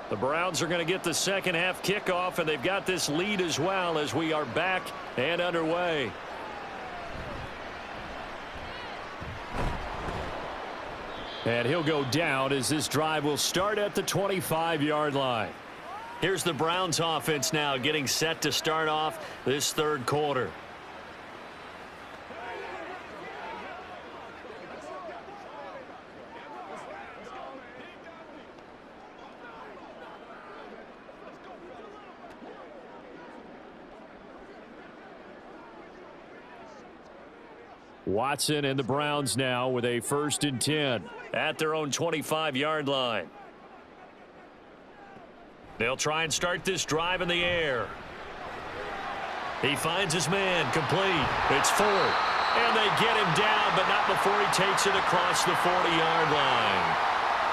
[SPEAKER 2] The Browns are going to get the second half kickoff, and they've got this lead as well as we are back and underway. And he'll go down as this drive will start at the 25-yard line. Here's the Browns offense now getting set to start off this third quarter. Watson and the Browns now with a 1st and 10 at their own 25-yard line. They'll try and start this drive in the air. He finds his man, complete. It's Ford. And they get him down, but not before he takes it across the 40-yard line.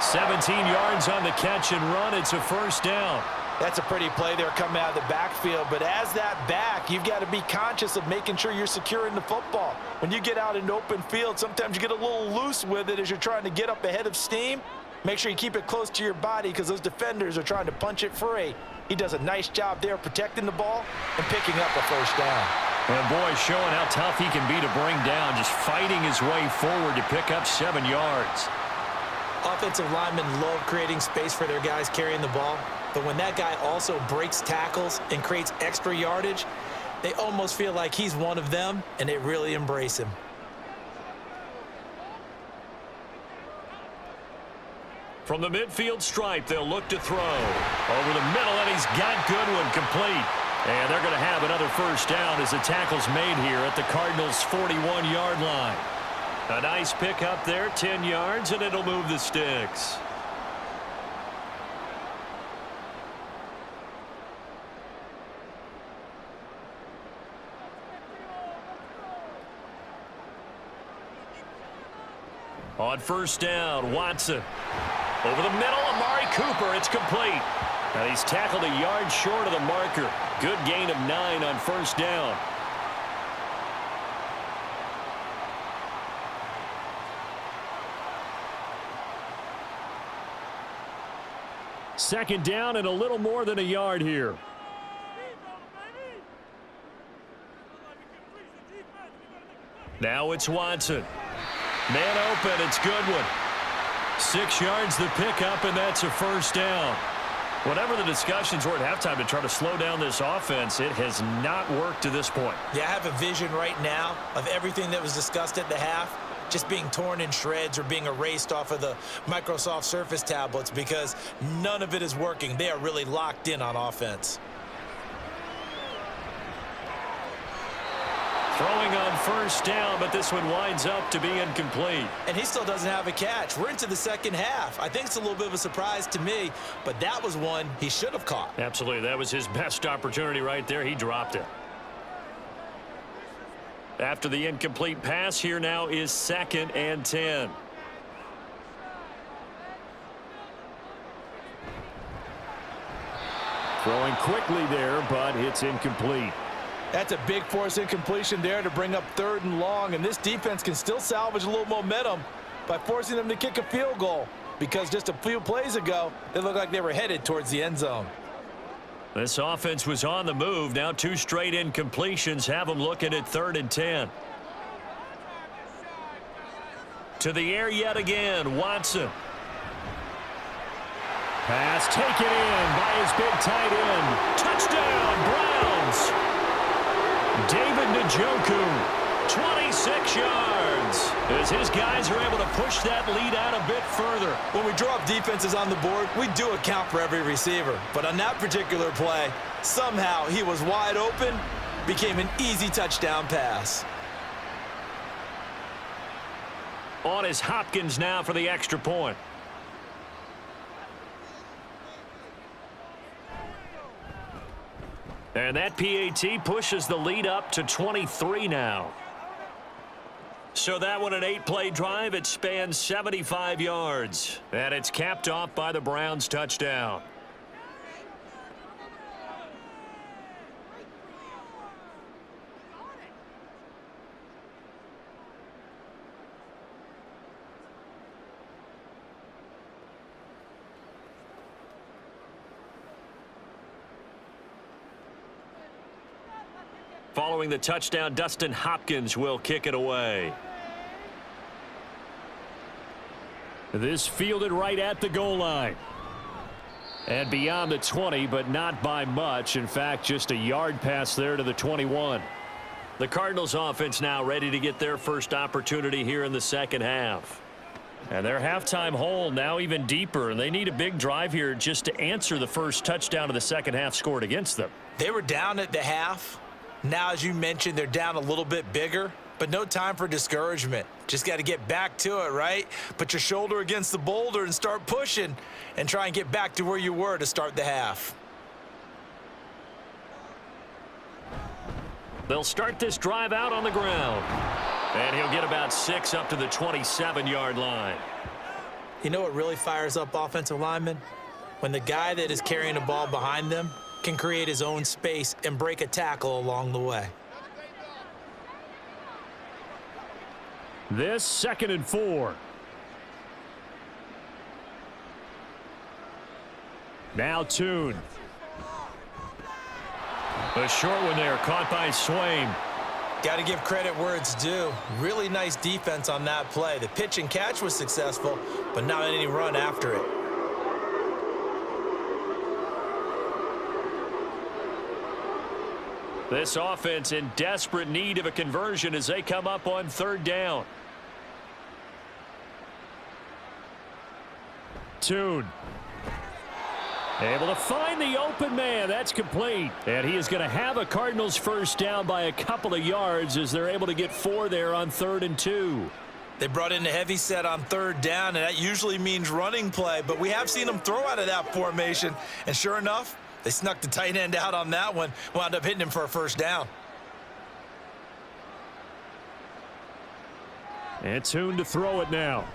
[SPEAKER 2] 17 yards on the catch and run. It's a 1st down.
[SPEAKER 3] That's a pretty play there coming out of the backfield, but as that back, you've got to be conscious of making sure you're securing the football. When you get out in open field, sometimes you get a little loose with it as you're trying to get up ahead of steam. Make sure you keep it close to your body because those defenders are trying to punch it free. He does a nice job there protecting the ball and picking up a 1st down.
[SPEAKER 2] And boy, showing how tough he can be to bring down, just fighting his way forward to pick up 7 yards.
[SPEAKER 6] Offensive linemen love creating space for their guys carrying the ball. But when that guy also breaks tackles and creates extra yardage, they almost feel like he's one of them, and they really embrace him.
[SPEAKER 2] From the midfield stripe, they'll look to throw. Over the middle, and he's got Goodwin complete. And they're going to have another 1st down as the tackle's made here at the Cardinals' 41-yard line. A nice pickup there, 10 yards, and it'll move the sticks. On 1st down, Watson. Over the middle, Amari Cooper. It's complete. Now he's tackled a yard short of the marker. Good gain of 9 on 1st down. Second down and a little more than a yard here. Now it's Watson. Man open, it's Goodwin. 6 yards the pickup, and that's a 1st down. Whatever the discussions were at halftime to try to slow down this offense, it has not worked to this point.
[SPEAKER 6] Yeah, I have a vision right now of everything that was discussed at the half just being torn in shreds or being erased off of the Microsoft Surface tablets because none of it is working. They are really locked in on offense.
[SPEAKER 2] Throwing on 1st down, but this one winds up to be incomplete.
[SPEAKER 6] And he still doesn't have a catch. We're into the second half. I think it's a little bit of a surprise to me, but that was one he should have caught.
[SPEAKER 2] Absolutely. That was his best opportunity right there. He dropped it. After the incomplete pass, here now is 2nd and 10. Throwing quickly there, but it's incomplete.
[SPEAKER 3] That's a big force incompletion there to bring up 3rd and long, and this defense can still salvage a little momentum by forcing them to kick a field goal because just a few plays ago, they looked like they were headed towards the end zone.
[SPEAKER 2] This offense was on the move. Now 2 straight incompletions have them looking at 3rd and 10. To the air yet again, Watson. Pass taken in by his big tight end. Touchdown, Browns. David Njoku, 26 yards, as his guys are able to push that lead out a bit further.
[SPEAKER 6] When we draw up defenses on the board, we do account for every receiver. But on that particular play, somehow he was wide open, became an easy touchdown pass.
[SPEAKER 2] On is Hopkins now for the extra point. And that PAT pushes the lead up to 23 now. So that one, an 8-play drive. It spans 75 yards. And it's capped off by the Browns' touchdown. Following the touchdown, Dustin Hopkins will kick it away. This fielded right at the goal line. And beyond the 20, but not by much. In fact, just a yard pass there to the 21. The Cardinals offense now ready to get their first opportunity here in the second half. And their halftime hole now even deeper, and they need a big drive here just to answer the first touchdown of the second half scored against them.
[SPEAKER 6] They were down at the half. Now, as you mentioned, they're down a little bit bigger, but no time for discouragement. Just got to get back to it, right? Put your shoulder against the boulder and start pushing and try and get back to where you were to start the half.
[SPEAKER 2] They'll start this drive out on the ground. And he'll get about 6 up to the 27-yard line.
[SPEAKER 6] You know what really fires up offensive linemen? When the guy that is carrying the ball behind them can create his own space and break a tackle along the way.
[SPEAKER 2] This 2nd and 4. Now Tune. A short one there, caught by Swain.
[SPEAKER 6] Got to give credit where it's due. Really nice defense on that play. The pitch and catch was successful, but not any run after it.
[SPEAKER 2] This offense in desperate need of a conversion as they come up on 3rd down. Tune. Able to find the open man. That's complete. And he is going to have a Cardinals first down by a couple of yards as they're able to get 4 there on 3rd and 2.
[SPEAKER 6] They brought in a heavy set on 3rd down, and that usually means running play, but we have seen them throw out of that formation, and sure enough, they snuck the tight end out on that one, wound up hitting him for a first down.
[SPEAKER 2] And Tune to throw it now.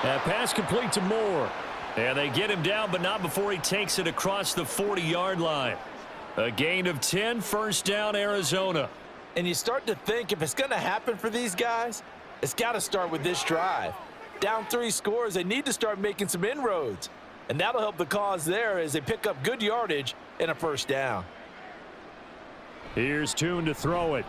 [SPEAKER 2] That pass complete to Moore. And they get him down, but not before he takes it across the 40-yard line. A gain of 10, first down, Arizona.
[SPEAKER 3] And you start to think if it's going to happen for these guys, it's got to start with this drive. Down 3 scores, they need to start making some inroads. And that'll help the cause there as they pick up good yardage and a first down.
[SPEAKER 2] Here's Tune to throw it.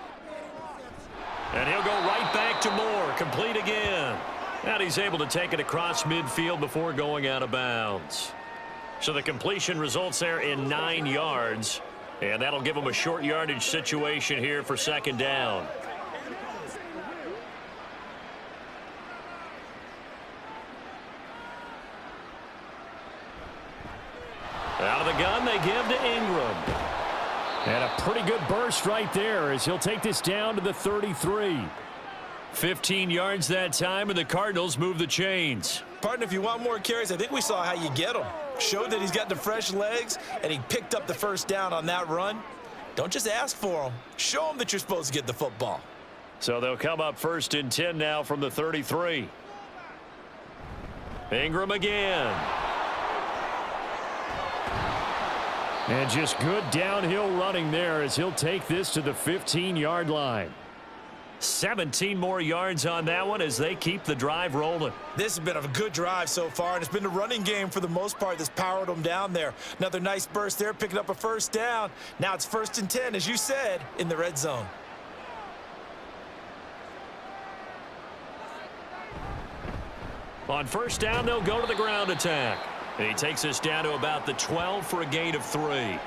[SPEAKER 2] And he'll go right back to Moore. Complete again. And he's able to take it across midfield before going out of bounds. So the completion results there in 9 yards. And that'll give him a short yardage situation here for 2nd down. Out of the gun, they give to Ingram. And a pretty good burst right there as he'll take this down to the 33. 15 yards that time, and the Cardinals move the chains.
[SPEAKER 6] Partner, if you want more carries, I think we saw how you get him. Showed that he's got the fresh legs, and he picked up the first down on that run. Don't just ask for him. Show him that you're supposed to get the football.
[SPEAKER 2] So they'll come up 1st and 10 now from the 33. Ingram again. And just good downhill running there as he'll take this to the 15-yard line. 17 more yards on that one as they keep the drive rolling.
[SPEAKER 6] This has been a good drive so far, and it's been the running game for the most part that's powered them down there. Another nice burst there, picking up a first down. Now it's 1st and 10, as you said, in the red zone.
[SPEAKER 2] On 1st down, they'll go to the ground attack. And he takes us down to about the 12 for a gain of 3.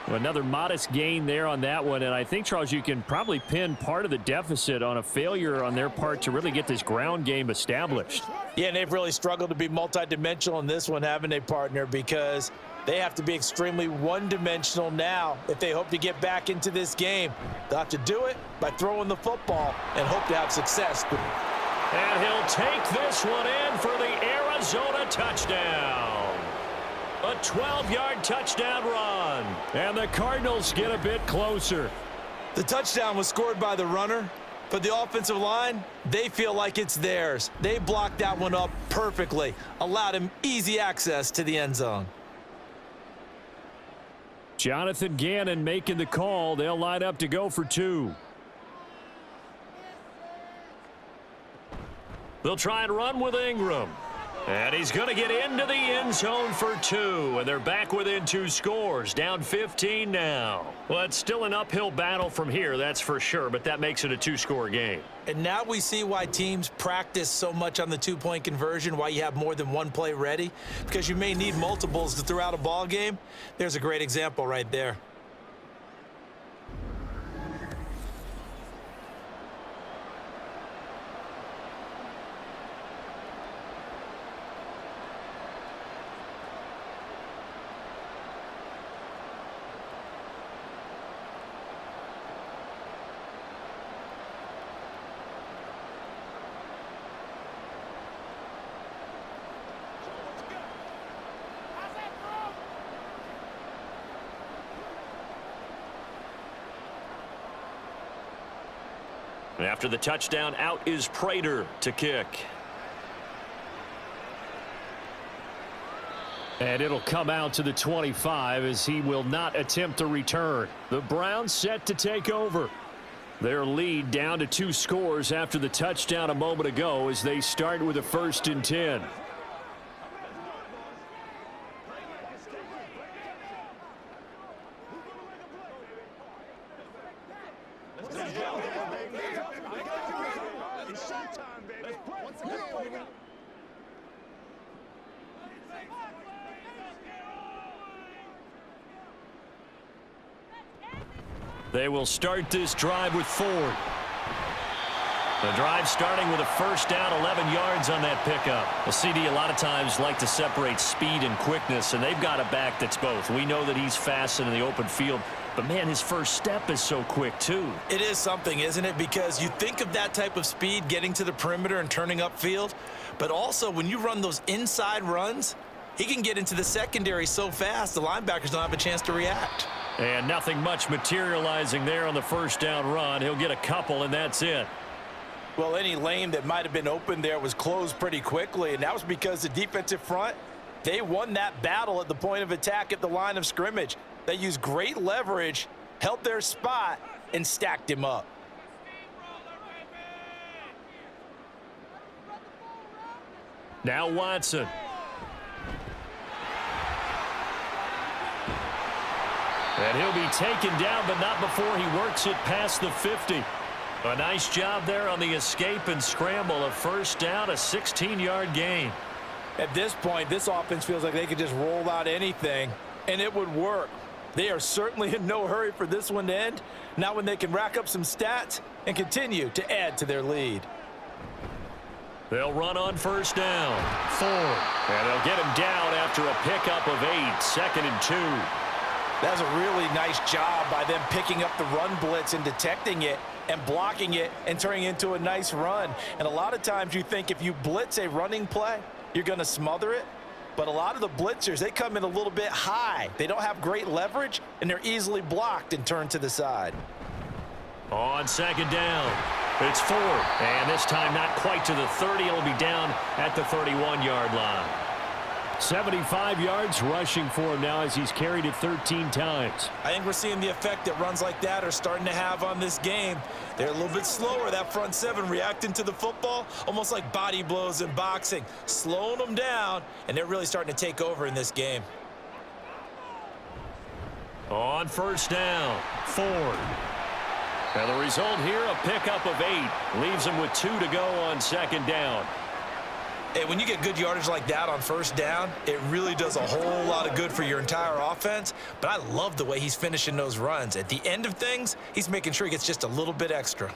[SPEAKER 2] Another modest gain there on that one, and I think, Charles, you can probably pin part of the deficit on a failure on their part to really get this ground game established.
[SPEAKER 3] Yeah, and they've really struggled to be multidimensional in this one, haven't they, partner? Because they have to be extremely one-dimensional now if they hope to get back into this game. They'll have to do it by throwing the football and hope to have success.
[SPEAKER 2] And he'll take this one in for the Arizona touchdown. A 12-yard touchdown run. And the Cardinals get a bit closer.
[SPEAKER 3] The touchdown was scored by the runner, but the offensive line, they feel like it's theirs. They blocked that one up perfectly, allowed him easy access to the end zone.
[SPEAKER 2] Jonathan Gannon making the call. They'll line up to go for 2. They'll try and run with Ingram. And he's going to get into the end zone for 2. And they're back within 2 scores. Down 15 now. Well, it's still an uphill battle from here, that's for sure. But that makes it a 2-score game.
[SPEAKER 6] And now we see why teams practice so much on the 2-point conversion, why you have more than one play ready. Because you may need multiples to throw out a ball game. There's a great example right there.
[SPEAKER 2] After the touchdown, out is Prater to kick. And it'll come out to the 25 as he will not attempt a return. The Browns set to take over. Their lead down to 2 scores after the touchdown a moment ago as they start with a 1st and 10. They will start this drive with Ford. The drive starting with a 1st down, 11 yards on that pickup. A CD a lot of times like to separate speed and quickness, and they've got a back that's both. We know that he's fast in the open field, but man, his first step is so quick too.
[SPEAKER 6] It is something, isn't it? Because you think of that type of speed getting to the perimeter and turning upfield, but also when you run those inside runs, he can get into the secondary so fast the linebackers don't have a chance to react.
[SPEAKER 2] And nothing much materializing there on the 1st down run. He'll get a couple, and that's it.
[SPEAKER 3] Well, any lane that might have been open there was closed pretty quickly, and that was because the defensive front, they won that battle at the point of attack at the line of scrimmage. They used great leverage, held their spot, and stacked him up.
[SPEAKER 2] Now Watson. And he'll be taken down, but not before he works it past the 50. A nice job there on the escape and scramble. A 1st down, a 16-yard gain.
[SPEAKER 3] At this point, this offense feels like they could just roll out anything, and it would work. They are certainly in no hurry for this one to end. Now when they can rack up some stats and continue to add to their lead.
[SPEAKER 2] They'll run on 1st down. Ford. And they'll get him down after a pickup of 8. 2nd and 2.
[SPEAKER 3] That's a really nice job by them picking up the run blitz and detecting it and blocking it and turning it into a nice run. And a lot of times you think if you blitz a running play, you're going to smother it. But a lot of the blitzers, they come in a little bit high. They don't have great leverage, and they're easily blocked and turned to the side.
[SPEAKER 2] On 2nd down, it's Ford. And this time not quite to the 30. It'll be down at the 31-yard line. 75 yards rushing for him now as he's carried it 13 times.
[SPEAKER 6] I think we're seeing the effect that runs like that are starting to have on this game. They're a little bit slower, that front 7 reacting to the football, almost like body blows in boxing, slowing them down, and they're really starting to take over in this game.
[SPEAKER 2] On 1st down, Ford. And the result here, a pickup of 8. Leaves him with 2 to go on 2nd down.
[SPEAKER 6] Hey, when you get good yardage like that on first down, it really does a whole lot of good for your entire offense. But I love the way he's finishing those runs. At the end of things, he's making sure he gets just a little bit extra.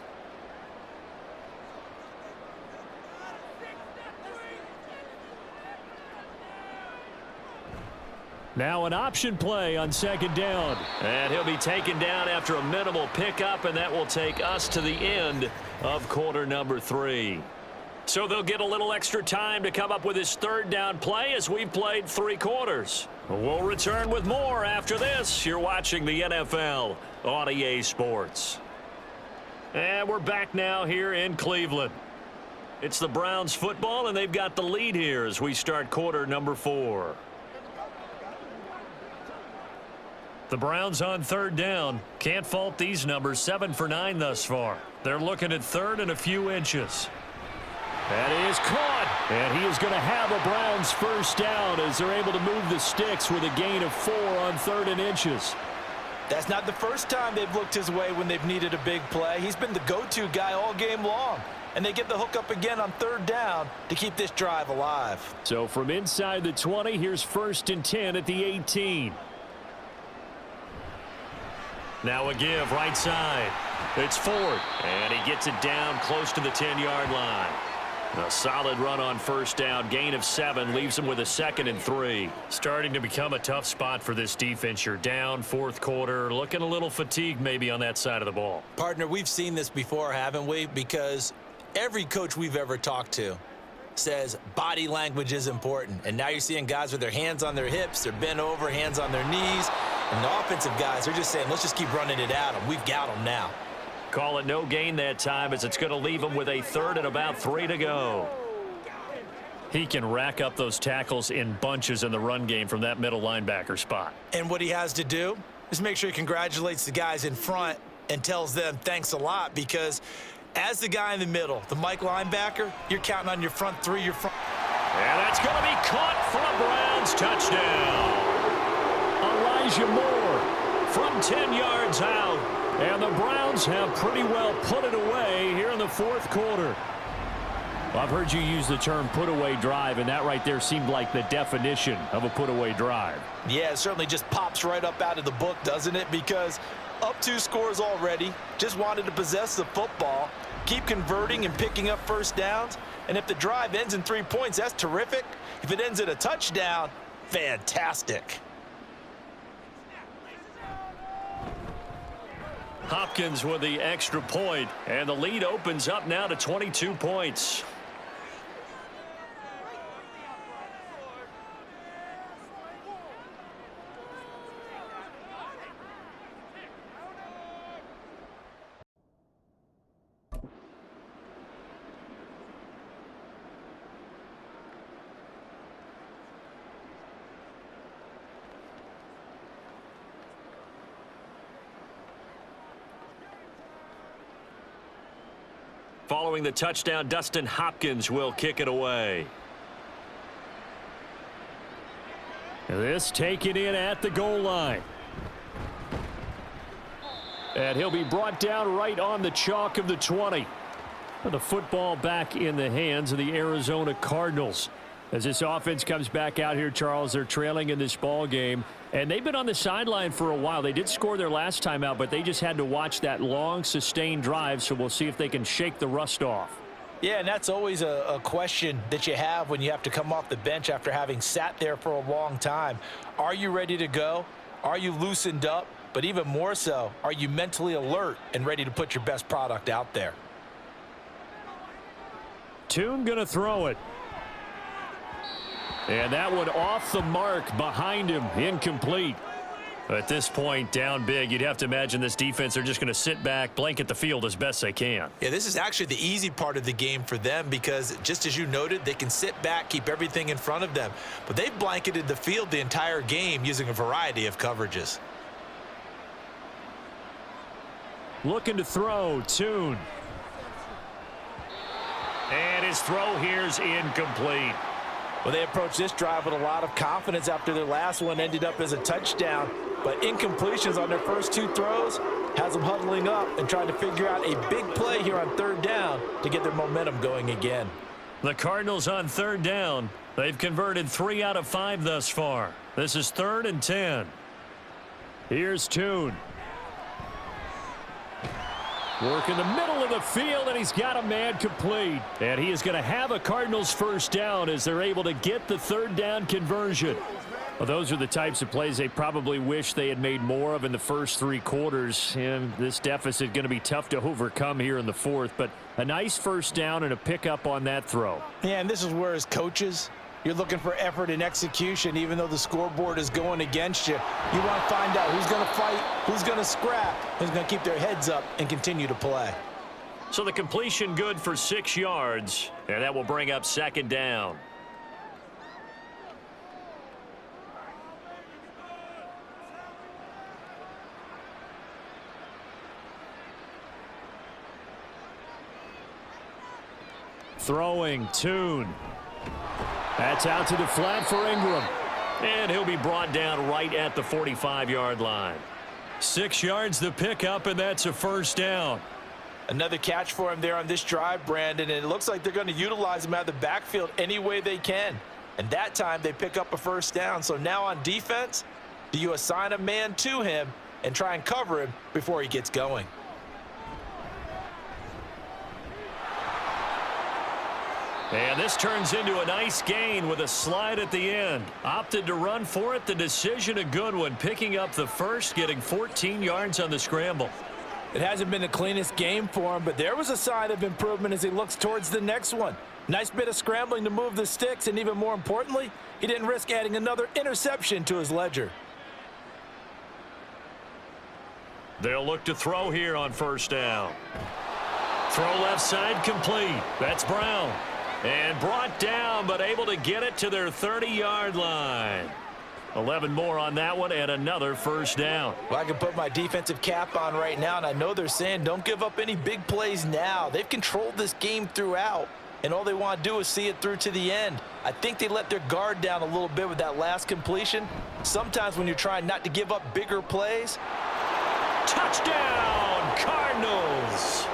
[SPEAKER 2] Now an option play on second down. And he'll be taken down after a minimal pickup, and that will take us to the end of quarter number 3. So they'll get a little extra time to come up with his third down play as we've played 3 quarters. We'll return with more after this. You're watching the NFL on EA Sports. And we're back now here in Cleveland. It's the Browns football, and they've got the lead here as we start quarter number 4. The Browns on third down. Can't fault these numbers. 7 for 9 thus far. They're looking at third and a few inches. That is caught. And he is going to have a Browns first down as they're able to move the sticks with a gain of 4 on third and inches.
[SPEAKER 3] That's not the first time they've looked his way when they've needed a big play. He's been the go-to guy all game long. And they get the hook up again on third down to keep this drive alive.
[SPEAKER 2] So from inside the 20, here's 1st and 10 at the 18. Now a give right side. It's Ford, and he gets it down close to the 10-yard line. A solid run on first down, gain of 7, leaves him with a 2nd and 3. Starting to become a tough spot for this defense. You're down 4th quarter, looking a little fatigued maybe on that side of the ball.
[SPEAKER 6] Partner, we've seen this before, haven't we? Because every coach we've ever talked to says body language is important. And now you're seeing guys with their hands on their hips, they're bent over, hands on their knees. And the offensive guys are just saying, let's just keep running it at them. We've got them now.
[SPEAKER 2] Call it no gain that time as it's going to leave him with a 3rd and about 3 to go. He can rack up those tackles in bunches in the run game from that middle linebacker spot.
[SPEAKER 6] And what he has to do is make sure he congratulates the guys in front and tells them thanks a lot, because as the guy in the middle, the Mike linebacker, you're counting on your front 3, your front.
[SPEAKER 2] And that's going to be caught for a Browns touchdown. Elijah Moore from 10 yards out. And the Browns have pretty well put it away here in the 4th quarter. Well, I've heard you use the term put-away drive, and that right there seemed like the definition of a put-away drive.
[SPEAKER 3] Yeah, it certainly just pops right up out of the book, doesn't it? Because up 2 scores already, just wanted to possess the football, keep converting and picking up first downs. And if the drive ends in 3 points, that's terrific. If it ends in a touchdown, fantastic.
[SPEAKER 2] Hopkins with the extra point, and the lead opens up now to 22 points. Following the touchdown, Dustin Hopkins will kick it away. This taken in at the goal line. And he'll be brought down right on the chalk of the 20. The football back in the hands of the Arizona Cardinals. As this offense comes back out here, Charles, they're trailing in this ball game. And they've been on the sideline for a while. They did score their last time out, but they just had to watch that long, sustained drive, so we'll see if they can shake the rust off.
[SPEAKER 3] Yeah, and that's always a question that you have when you have to come off the bench after having sat there for a long time. Are you ready to go? Are you loosened up? But even more so, are you mentally alert and ready to put your best product out there?
[SPEAKER 2] Tune going to throw it. And that one off the mark behind him, incomplete. At this point, down big, you'd have to imagine this defense are just going to sit back, blanket the field as best they can.
[SPEAKER 6] Yeah, this is actually the easy part of the game for them because, just as you noted, they can sit back, keep everything in front of them. But they've blanketed the field the entire game using a variety of coverages.
[SPEAKER 2] Looking to throw, Tune. And his throw here's incomplete.
[SPEAKER 3] Well, they approached this drive with a lot of confidence after their last one ended up as a touchdown. But incompletions on their first 2 throws has them huddling up and trying to figure out a big play here on third down to get their momentum going again.
[SPEAKER 2] The Cardinals on third down. They've converted 3 out of 5 thus far. This is 3rd and 10. Here's Tune. Work in the middle of the field, and he's got a man complete. And he is going to have a Cardinals first down as they're able to get the 3rd down conversion. Well, those are the types of plays they probably wish they had made more of in the first 3 quarters. And this deficit going to be tough to overcome here in the 4th. But a nice first down and a pickup on that throw.
[SPEAKER 3] Yeah, and this is where as coaches, you're looking for effort and execution, even though the scoreboard is going against you. You want to find out who's going to fight, who's going to scrap, who's going to keep their heads up and continue to play.
[SPEAKER 2] So the completion good for 6 yards, and that will bring up 2nd down. Throwing, Tune. That's out to the flat for Ingram. And he'll be brought down right at the 45-yard line. 6 yards the pickup, and that's a first down.
[SPEAKER 3] Another catch for him there on this drive, Brandon, and it looks like they're going to utilize him out of the backfield any way they can. And that time they pick up a first down. So now on defense, do you assign a man to him and try and cover him before he gets going?
[SPEAKER 2] And this turns into a nice gain with a slide at the end. Opted to run for it. The decision a good one. Picking up the first, getting 14 yards on the scramble.
[SPEAKER 3] It hasn't been the cleanest game for him, but there was a sign of improvement as he looks towards the next one. Nice bit of scrambling to move the sticks, and even more importantly, he didn't risk adding another interception to his ledger.
[SPEAKER 2] They'll look to throw here on first down. Throw left side complete. That's Brown. And brought down, but able to get it to their 30-yard line. 11 more on that one, and another first down.
[SPEAKER 3] Well, I can put my defensive cap on right now, and I know they're saying don't give up any big plays now. They've controlled this game throughout, and all they want to do is see it through to the end. I think they let their guard down a little bit with that last completion. Sometimes when you're trying not to give up bigger plays.
[SPEAKER 2] Touchdown, Cardinals!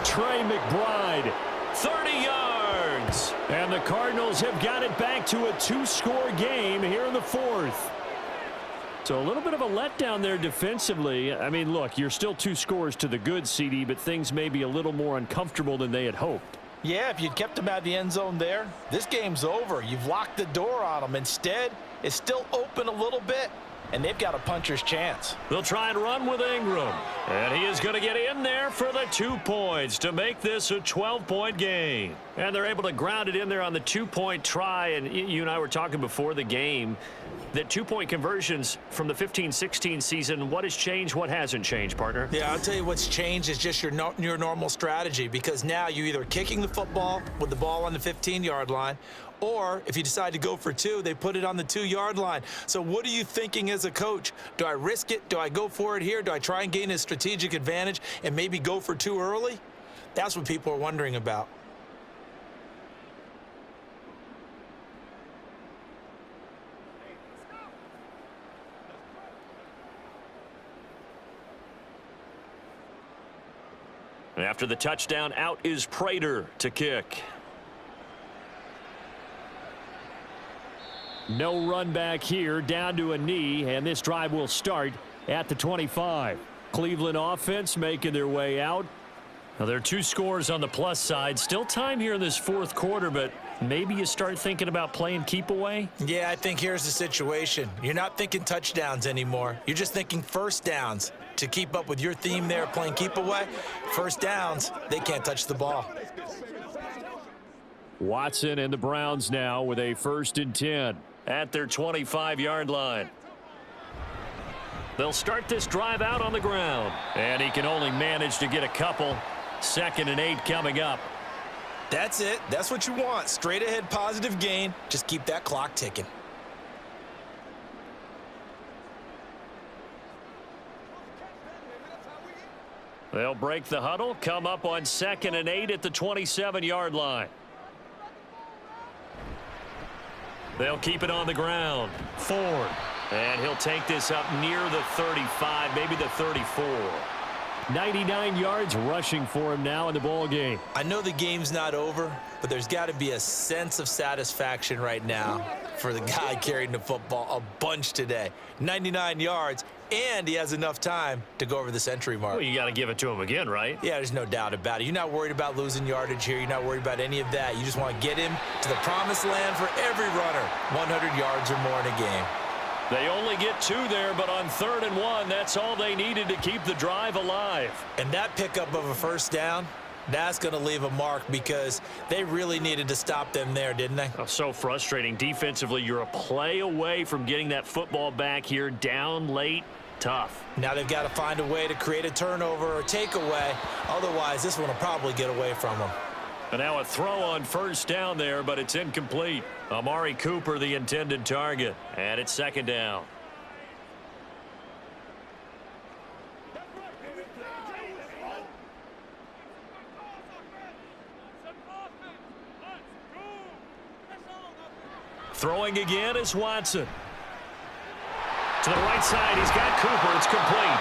[SPEAKER 2] Trey McBride, 30 yards. And the Cardinals have got it back to a 2-score game here in the 4th. So a little bit of a letdown there defensively. I mean, look, you're still 2 scores to the good, CD, but things may be a little more uncomfortable than they had hoped.
[SPEAKER 3] Yeah, if you'd kept them out of the end zone there, this game's over. You've locked the door on them. Instead, it's still open a little bit, and they've got a puncher's chance.
[SPEAKER 2] They'll try and run with Ingram. And he is going to get in there for the 2 points to make this a 12-point game. And they're able to ground it in there on the 2-point try. And you and I were talking before the game that 2-point conversions from the 15-16 season, what has changed, what hasn't changed, partner?
[SPEAKER 3] Yeah, I'll tell you what's changed is just your normal strategy, because now you're either kicking the football with the ball on the 15-yard line, or if you decide to go for 2, they put it on the 2-yard line. So what are you thinking as a coach? Do I risk it? Do I go for it here? Do I try and gain a strategic advantage and maybe go for 2 early? That's what people are wondering about.
[SPEAKER 2] After the touchdown, out is Prater to kick. No run back here, down to a knee, and this drive will start at the 25. Cleveland offense making their way out. Now, there are 2 scores on the plus side. Still time here in this 4th quarter, but maybe you start thinking about playing keep away?
[SPEAKER 3] Yeah, I think here's the situation. You're not thinking touchdowns anymore. You're just thinking first downs. To keep up with your theme there, playing keep away, first downs, they can't touch the ball.
[SPEAKER 2] Watson and the Browns now with a 1st and 10 at their 25-yard line. They'll start this drive out on the ground, and he can only manage to get a couple. 2nd and 8 coming up.
[SPEAKER 3] That's it. That's what you want. Straight ahead positive gain. Just keep that clock ticking.
[SPEAKER 2] They'll break the huddle, come up on 2nd and 8 at the 27-yard line. They'll keep it on the ground. Ford. And he'll take this up near the 35, maybe the 34. 99 yards rushing for him now in the ball game.
[SPEAKER 6] I know the game's not over, but there's got to be a sense of satisfaction right now for the guy carrying the football a bunch today. 99 yards, and he has enough time to go over the century mark.
[SPEAKER 2] Well, you got to give it to him again, right?
[SPEAKER 6] Yeah, there's no doubt about it. You're not worried about losing yardage here. You're not worried about any of that. You just want to get him to the promised land for every runner, 100 yards or more in a game.
[SPEAKER 2] They only get 2 there, but on 3rd and 1, that's all they needed to keep the drive alive.
[SPEAKER 6] And that pickup of a first down, that's going to leave a mark because they really needed to stop them there, didn't they?
[SPEAKER 2] Oh, so frustrating. Defensively, you're a play away from getting that football back here, down late. Tough.
[SPEAKER 6] Now they've got to find a way to create a turnover or takeaway. Otherwise, this one will probably get away from them.
[SPEAKER 2] And now a throw on first down there, but it's incomplete. Amari Cooper, the intended target. And it's 2nd down. Throwing again is Watson. To the right side, he's got Cooper. It's complete.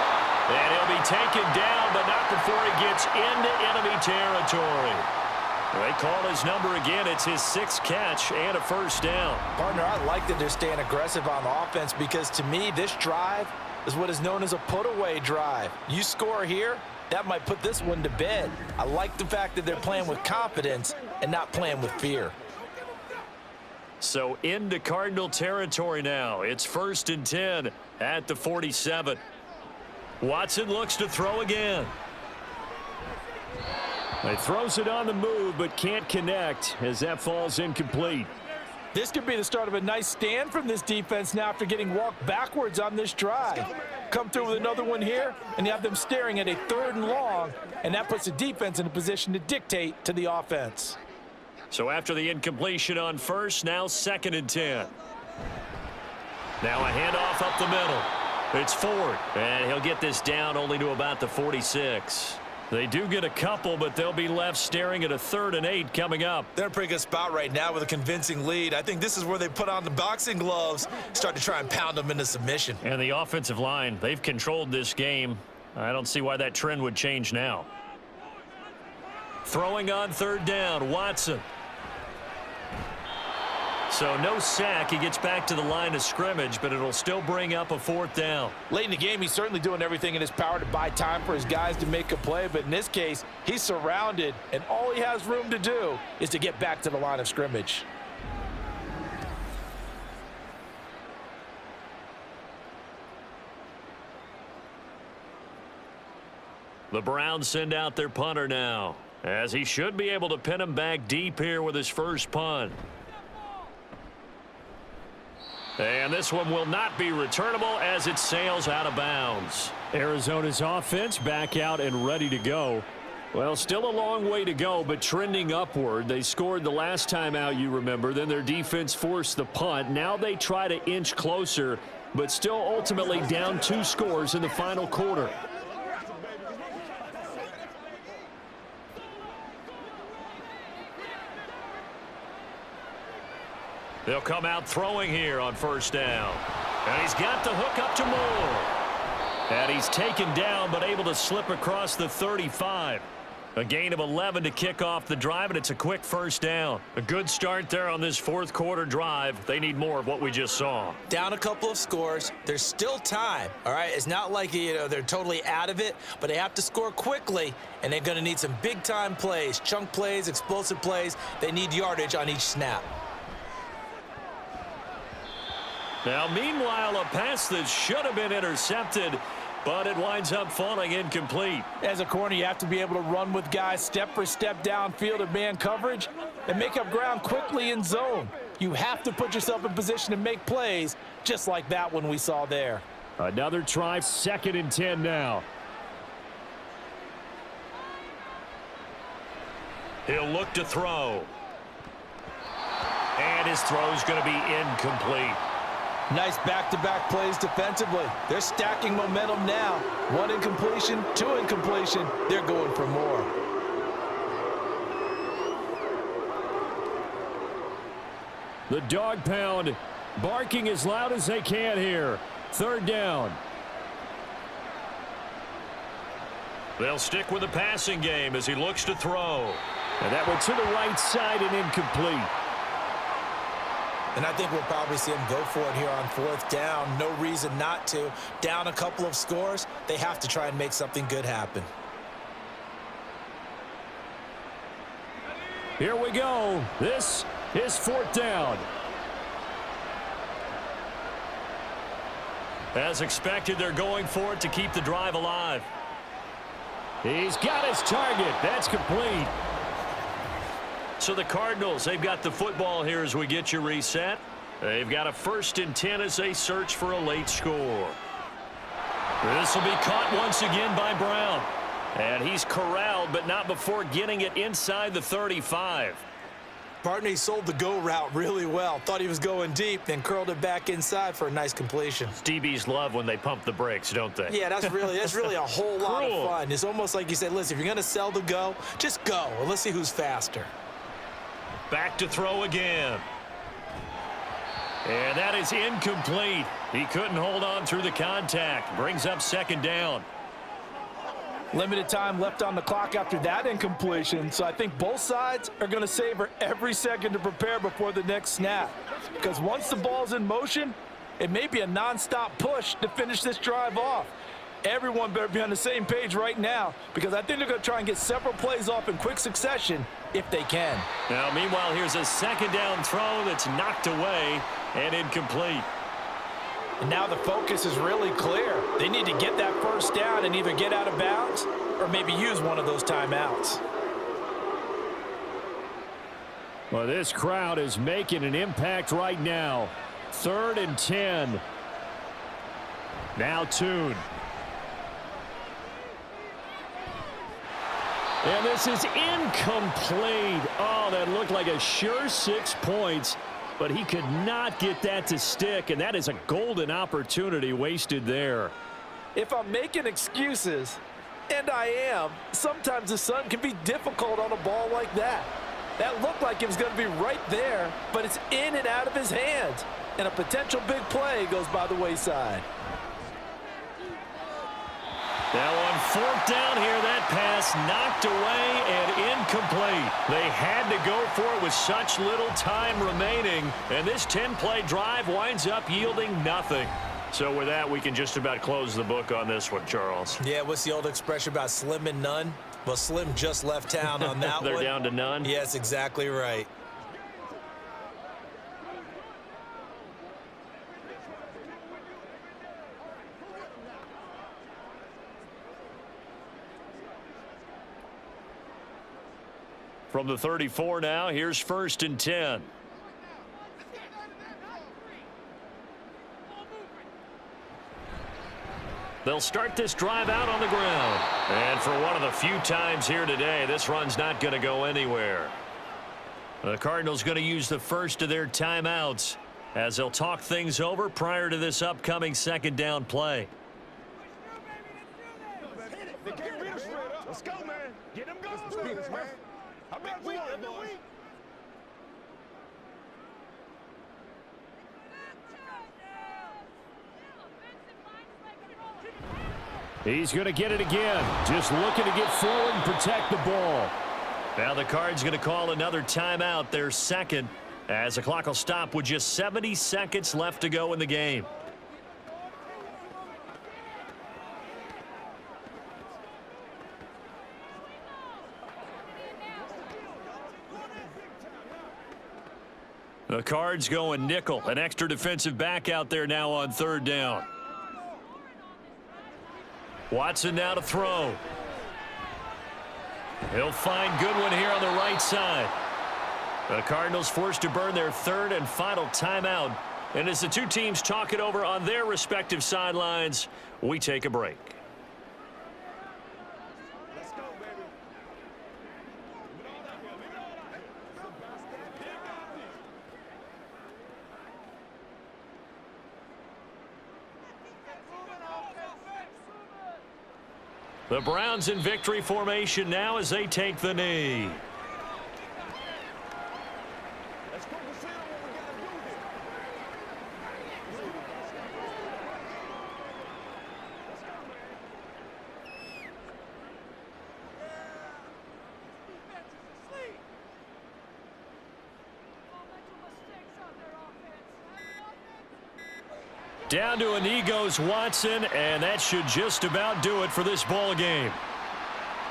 [SPEAKER 2] And he'll be taken down, but not before he gets into enemy territory. They call his number again. It's his 6th catch and a first down.
[SPEAKER 6] Partner, I like that they're staying aggressive on offense because, to me, this drive is what is known as a put-away drive. You score here, that might put this one to bed. I like the fact that they're playing with confidence and not playing with fear.
[SPEAKER 2] So into Cardinal territory now. It's 1st and 10 at the 47. Watson looks to throw again. He throws it on the move, but can't connect as that falls incomplete.
[SPEAKER 3] This could be the start of a nice stand from this defense now after getting walked backwards on this drive. Come through with another one here, and you have them staring at a 3rd and long, and that puts the defense in a position to dictate to the offense.
[SPEAKER 2] So after the incompletion on first, now 2nd and 10. Now a handoff up the middle. It's Ford, and he'll get this down only to about the 46. They do get a couple, but they'll be left staring at a 3rd and 8 coming up.
[SPEAKER 6] They're in a pretty good spot right now with a convincing lead. I think this is where they put on the boxing gloves, start to try and pound them into submission.
[SPEAKER 2] And the offensive line, they've controlled this game. I don't see why that trend would change now. Throwing on 3rd down, Watson. So no sack. He gets back to the line of scrimmage, but it'll still bring up a 4th down.
[SPEAKER 3] Late in the game, he's certainly doing everything in his power to buy time for his guys to make a play, but in this case, he's surrounded, and all he has room to do is to get back to the line of scrimmage.
[SPEAKER 2] The Browns send out their punter now, as he should be able to pin him back deep here with his first punt. And this one will not be returnable as it sails out of bounds. Arizona's offense back out and ready to go. Well, still a long way to go, but trending upward. They scored the last time out, you remember. Then their defense forced the punt. Now they try to inch closer, but still ultimately down 2 scores in the final quarter. They'll come out throwing here on first down. And he's got the hook up to Moore. And he's taken down, but able to slip across the 35. A gain of 11 to kick off the drive, and it's a quick first down. A good start there on this 4th quarter drive. They need more of what we just saw.
[SPEAKER 6] Down a couple of scores. There's still time, all right? It's not like, they're totally out of it, but they have to score quickly, and they're going to need some big-time plays, chunk plays, explosive plays. They need yardage on each snap.
[SPEAKER 2] Now, meanwhile, a pass that should have been intercepted, but it winds up falling incomplete.
[SPEAKER 3] As a corner, you have to be able to run with guys step for step downfield in man coverage and make up ground quickly in zone. You have to put yourself in position to make plays, just like that one we saw there.
[SPEAKER 2] Another try, 2nd and 10 now. He'll look to throw. And his throw's going to be incomplete.
[SPEAKER 3] Nice back-to-back plays defensively. They're stacking momentum now. 1 incompletion, 2 incompletion. They're going for more.
[SPEAKER 2] The dog pound barking as loud as they can here. 3rd down. They'll stick with the passing game as he looks to throw. And that went to the right side and incomplete.
[SPEAKER 6] And I think we'll probably see him go for it here on 4th down. No reason not to. Down a couple of scores, they have to try and make something good happen.
[SPEAKER 2] Here we go. This is 4th down. As expected, they're going for it to keep the drive alive. He's got his target. That's complete. So the Cardinals, they've got the football here as we get you reset. They've got a 1st and 10 as they search for a late score. This will be caught once again by Brown. And he's corralled, but not before getting it inside the 35.
[SPEAKER 6] Partner, he sold the go route really well. Thought he was going deep, then curled it back inside for a nice completion.
[SPEAKER 2] DBs love when they pump the brakes, don't they?
[SPEAKER 6] Yeah, that's really a whole lot of fun. It's almost like you said, listen, if you're going to sell the go, just go, and let's see who's faster.
[SPEAKER 2] Back to throw again. And that is incomplete. He couldn't hold on through the contact. Brings up 2nd down.
[SPEAKER 3] Limited time left on the clock after that incompletion, so I think both sides are going to savor every second to prepare before the next snap. Because once the ball's in motion, it may be a nonstop push to finish this drive off. Everyone better be on the same page right now, because I think they're going to try and get several plays off in quick succession if they can.
[SPEAKER 2] Now, meanwhile, here's a 2nd down throw that's knocked away and incomplete.
[SPEAKER 3] And now the focus is really clear. They need to get that 1st down and either get out of bounds or maybe use one of those timeouts.
[SPEAKER 2] Well, this crowd is making an impact right now. 3rd and 10. Now Tune. And this is incomplete. Oh, that looked like a sure 6 points. But he could not get that to stick, and that is a golden opportunity wasted there.
[SPEAKER 3] If I'm making excuses, and I am, sometimes the sun can be difficult on a ball like that. That looked like it was going to be right there, but it's in and out of his hands, and a potential big play goes by the wayside.
[SPEAKER 2] Now on 4th down here, that pass knocked away and incomplete. They had to go for it with such little time remaining, and this 10-play drive winds up yielding nothing. So with that, we can just about close the book on this one, Charles.
[SPEAKER 6] Yeah, what's the old expression about slim and none? Well, Slim just left town on that
[SPEAKER 2] They're
[SPEAKER 6] one.
[SPEAKER 2] down to none?
[SPEAKER 6] Yes, exactly right.
[SPEAKER 2] From the 34 now, here's 1st and 10. They'll start this drive out on the ground. And for one of the few times here today, this run's not going to go anywhere. The Cardinals going to use the 1st of their timeouts as they'll talk things over prior to this upcoming 2nd down play.
[SPEAKER 4] Let's go, man. Get them going, man. I bet we get the week.
[SPEAKER 2] He's going to get it again. Just looking to get forward and protect the ball. Now the Cards going to call another timeout, their 2nd, as the clock will stop with just 70 seconds left to go in the game. The Cards going nickel, an extra defensive back out there now on 3rd down. Watson now to throw. He'll find Goodwin here on the right side. The Cardinals forced to burn their 3rd and final timeout. And as the two teams talk it over on their respective sidelines, we take a break.
[SPEAKER 4] Let's go, baby.
[SPEAKER 2] The Browns in victory formation now as they take the knee.
[SPEAKER 4] Let's focus in on what we got to do here. Let's go, man.
[SPEAKER 2] Down to a knee goes Watson, and that should just about do it for this ball game.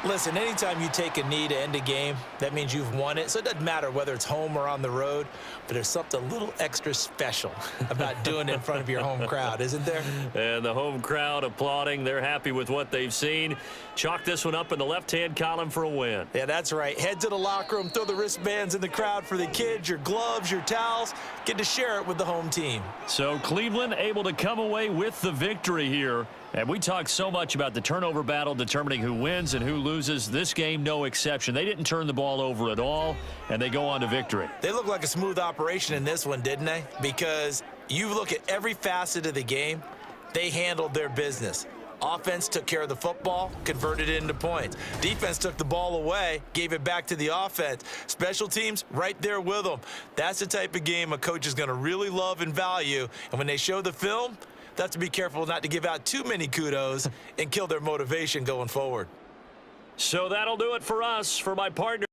[SPEAKER 6] Listen, anytime you take a knee to end a game, that means you've won it. So it doesn't matter whether it's home or on the road, but there's something a little extra special about doing it in front of your home crowd, isn't there?
[SPEAKER 2] And the home crowd applauding. They're happy with what they've seen. Chalk this one up in the left-hand column for a win.
[SPEAKER 6] Yeah, that's right. Head to the locker room, throw the wristbands in the crowd for the kids, your gloves, your towels. Get to share it with the home team.
[SPEAKER 2] So Cleveland able to come away with the victory here. And we talked so much about the turnover battle determining who wins and who loses. This game, no exception. They didn't turn the ball over at all, and they go on to victory.
[SPEAKER 6] They look like a smooth operation in this one, didn't they? Because you look at every facet of the game, they handled their business. Offense took care of the football, converted it into points. Defense took the ball away, gave it back to the offense. Special teams, right there with them. That's the type of game a coach is going to really love and value. And when they show the film, they have to be careful not to give out too many kudos and kill their motivation going forward.
[SPEAKER 2] So that'll do it for us. For my partner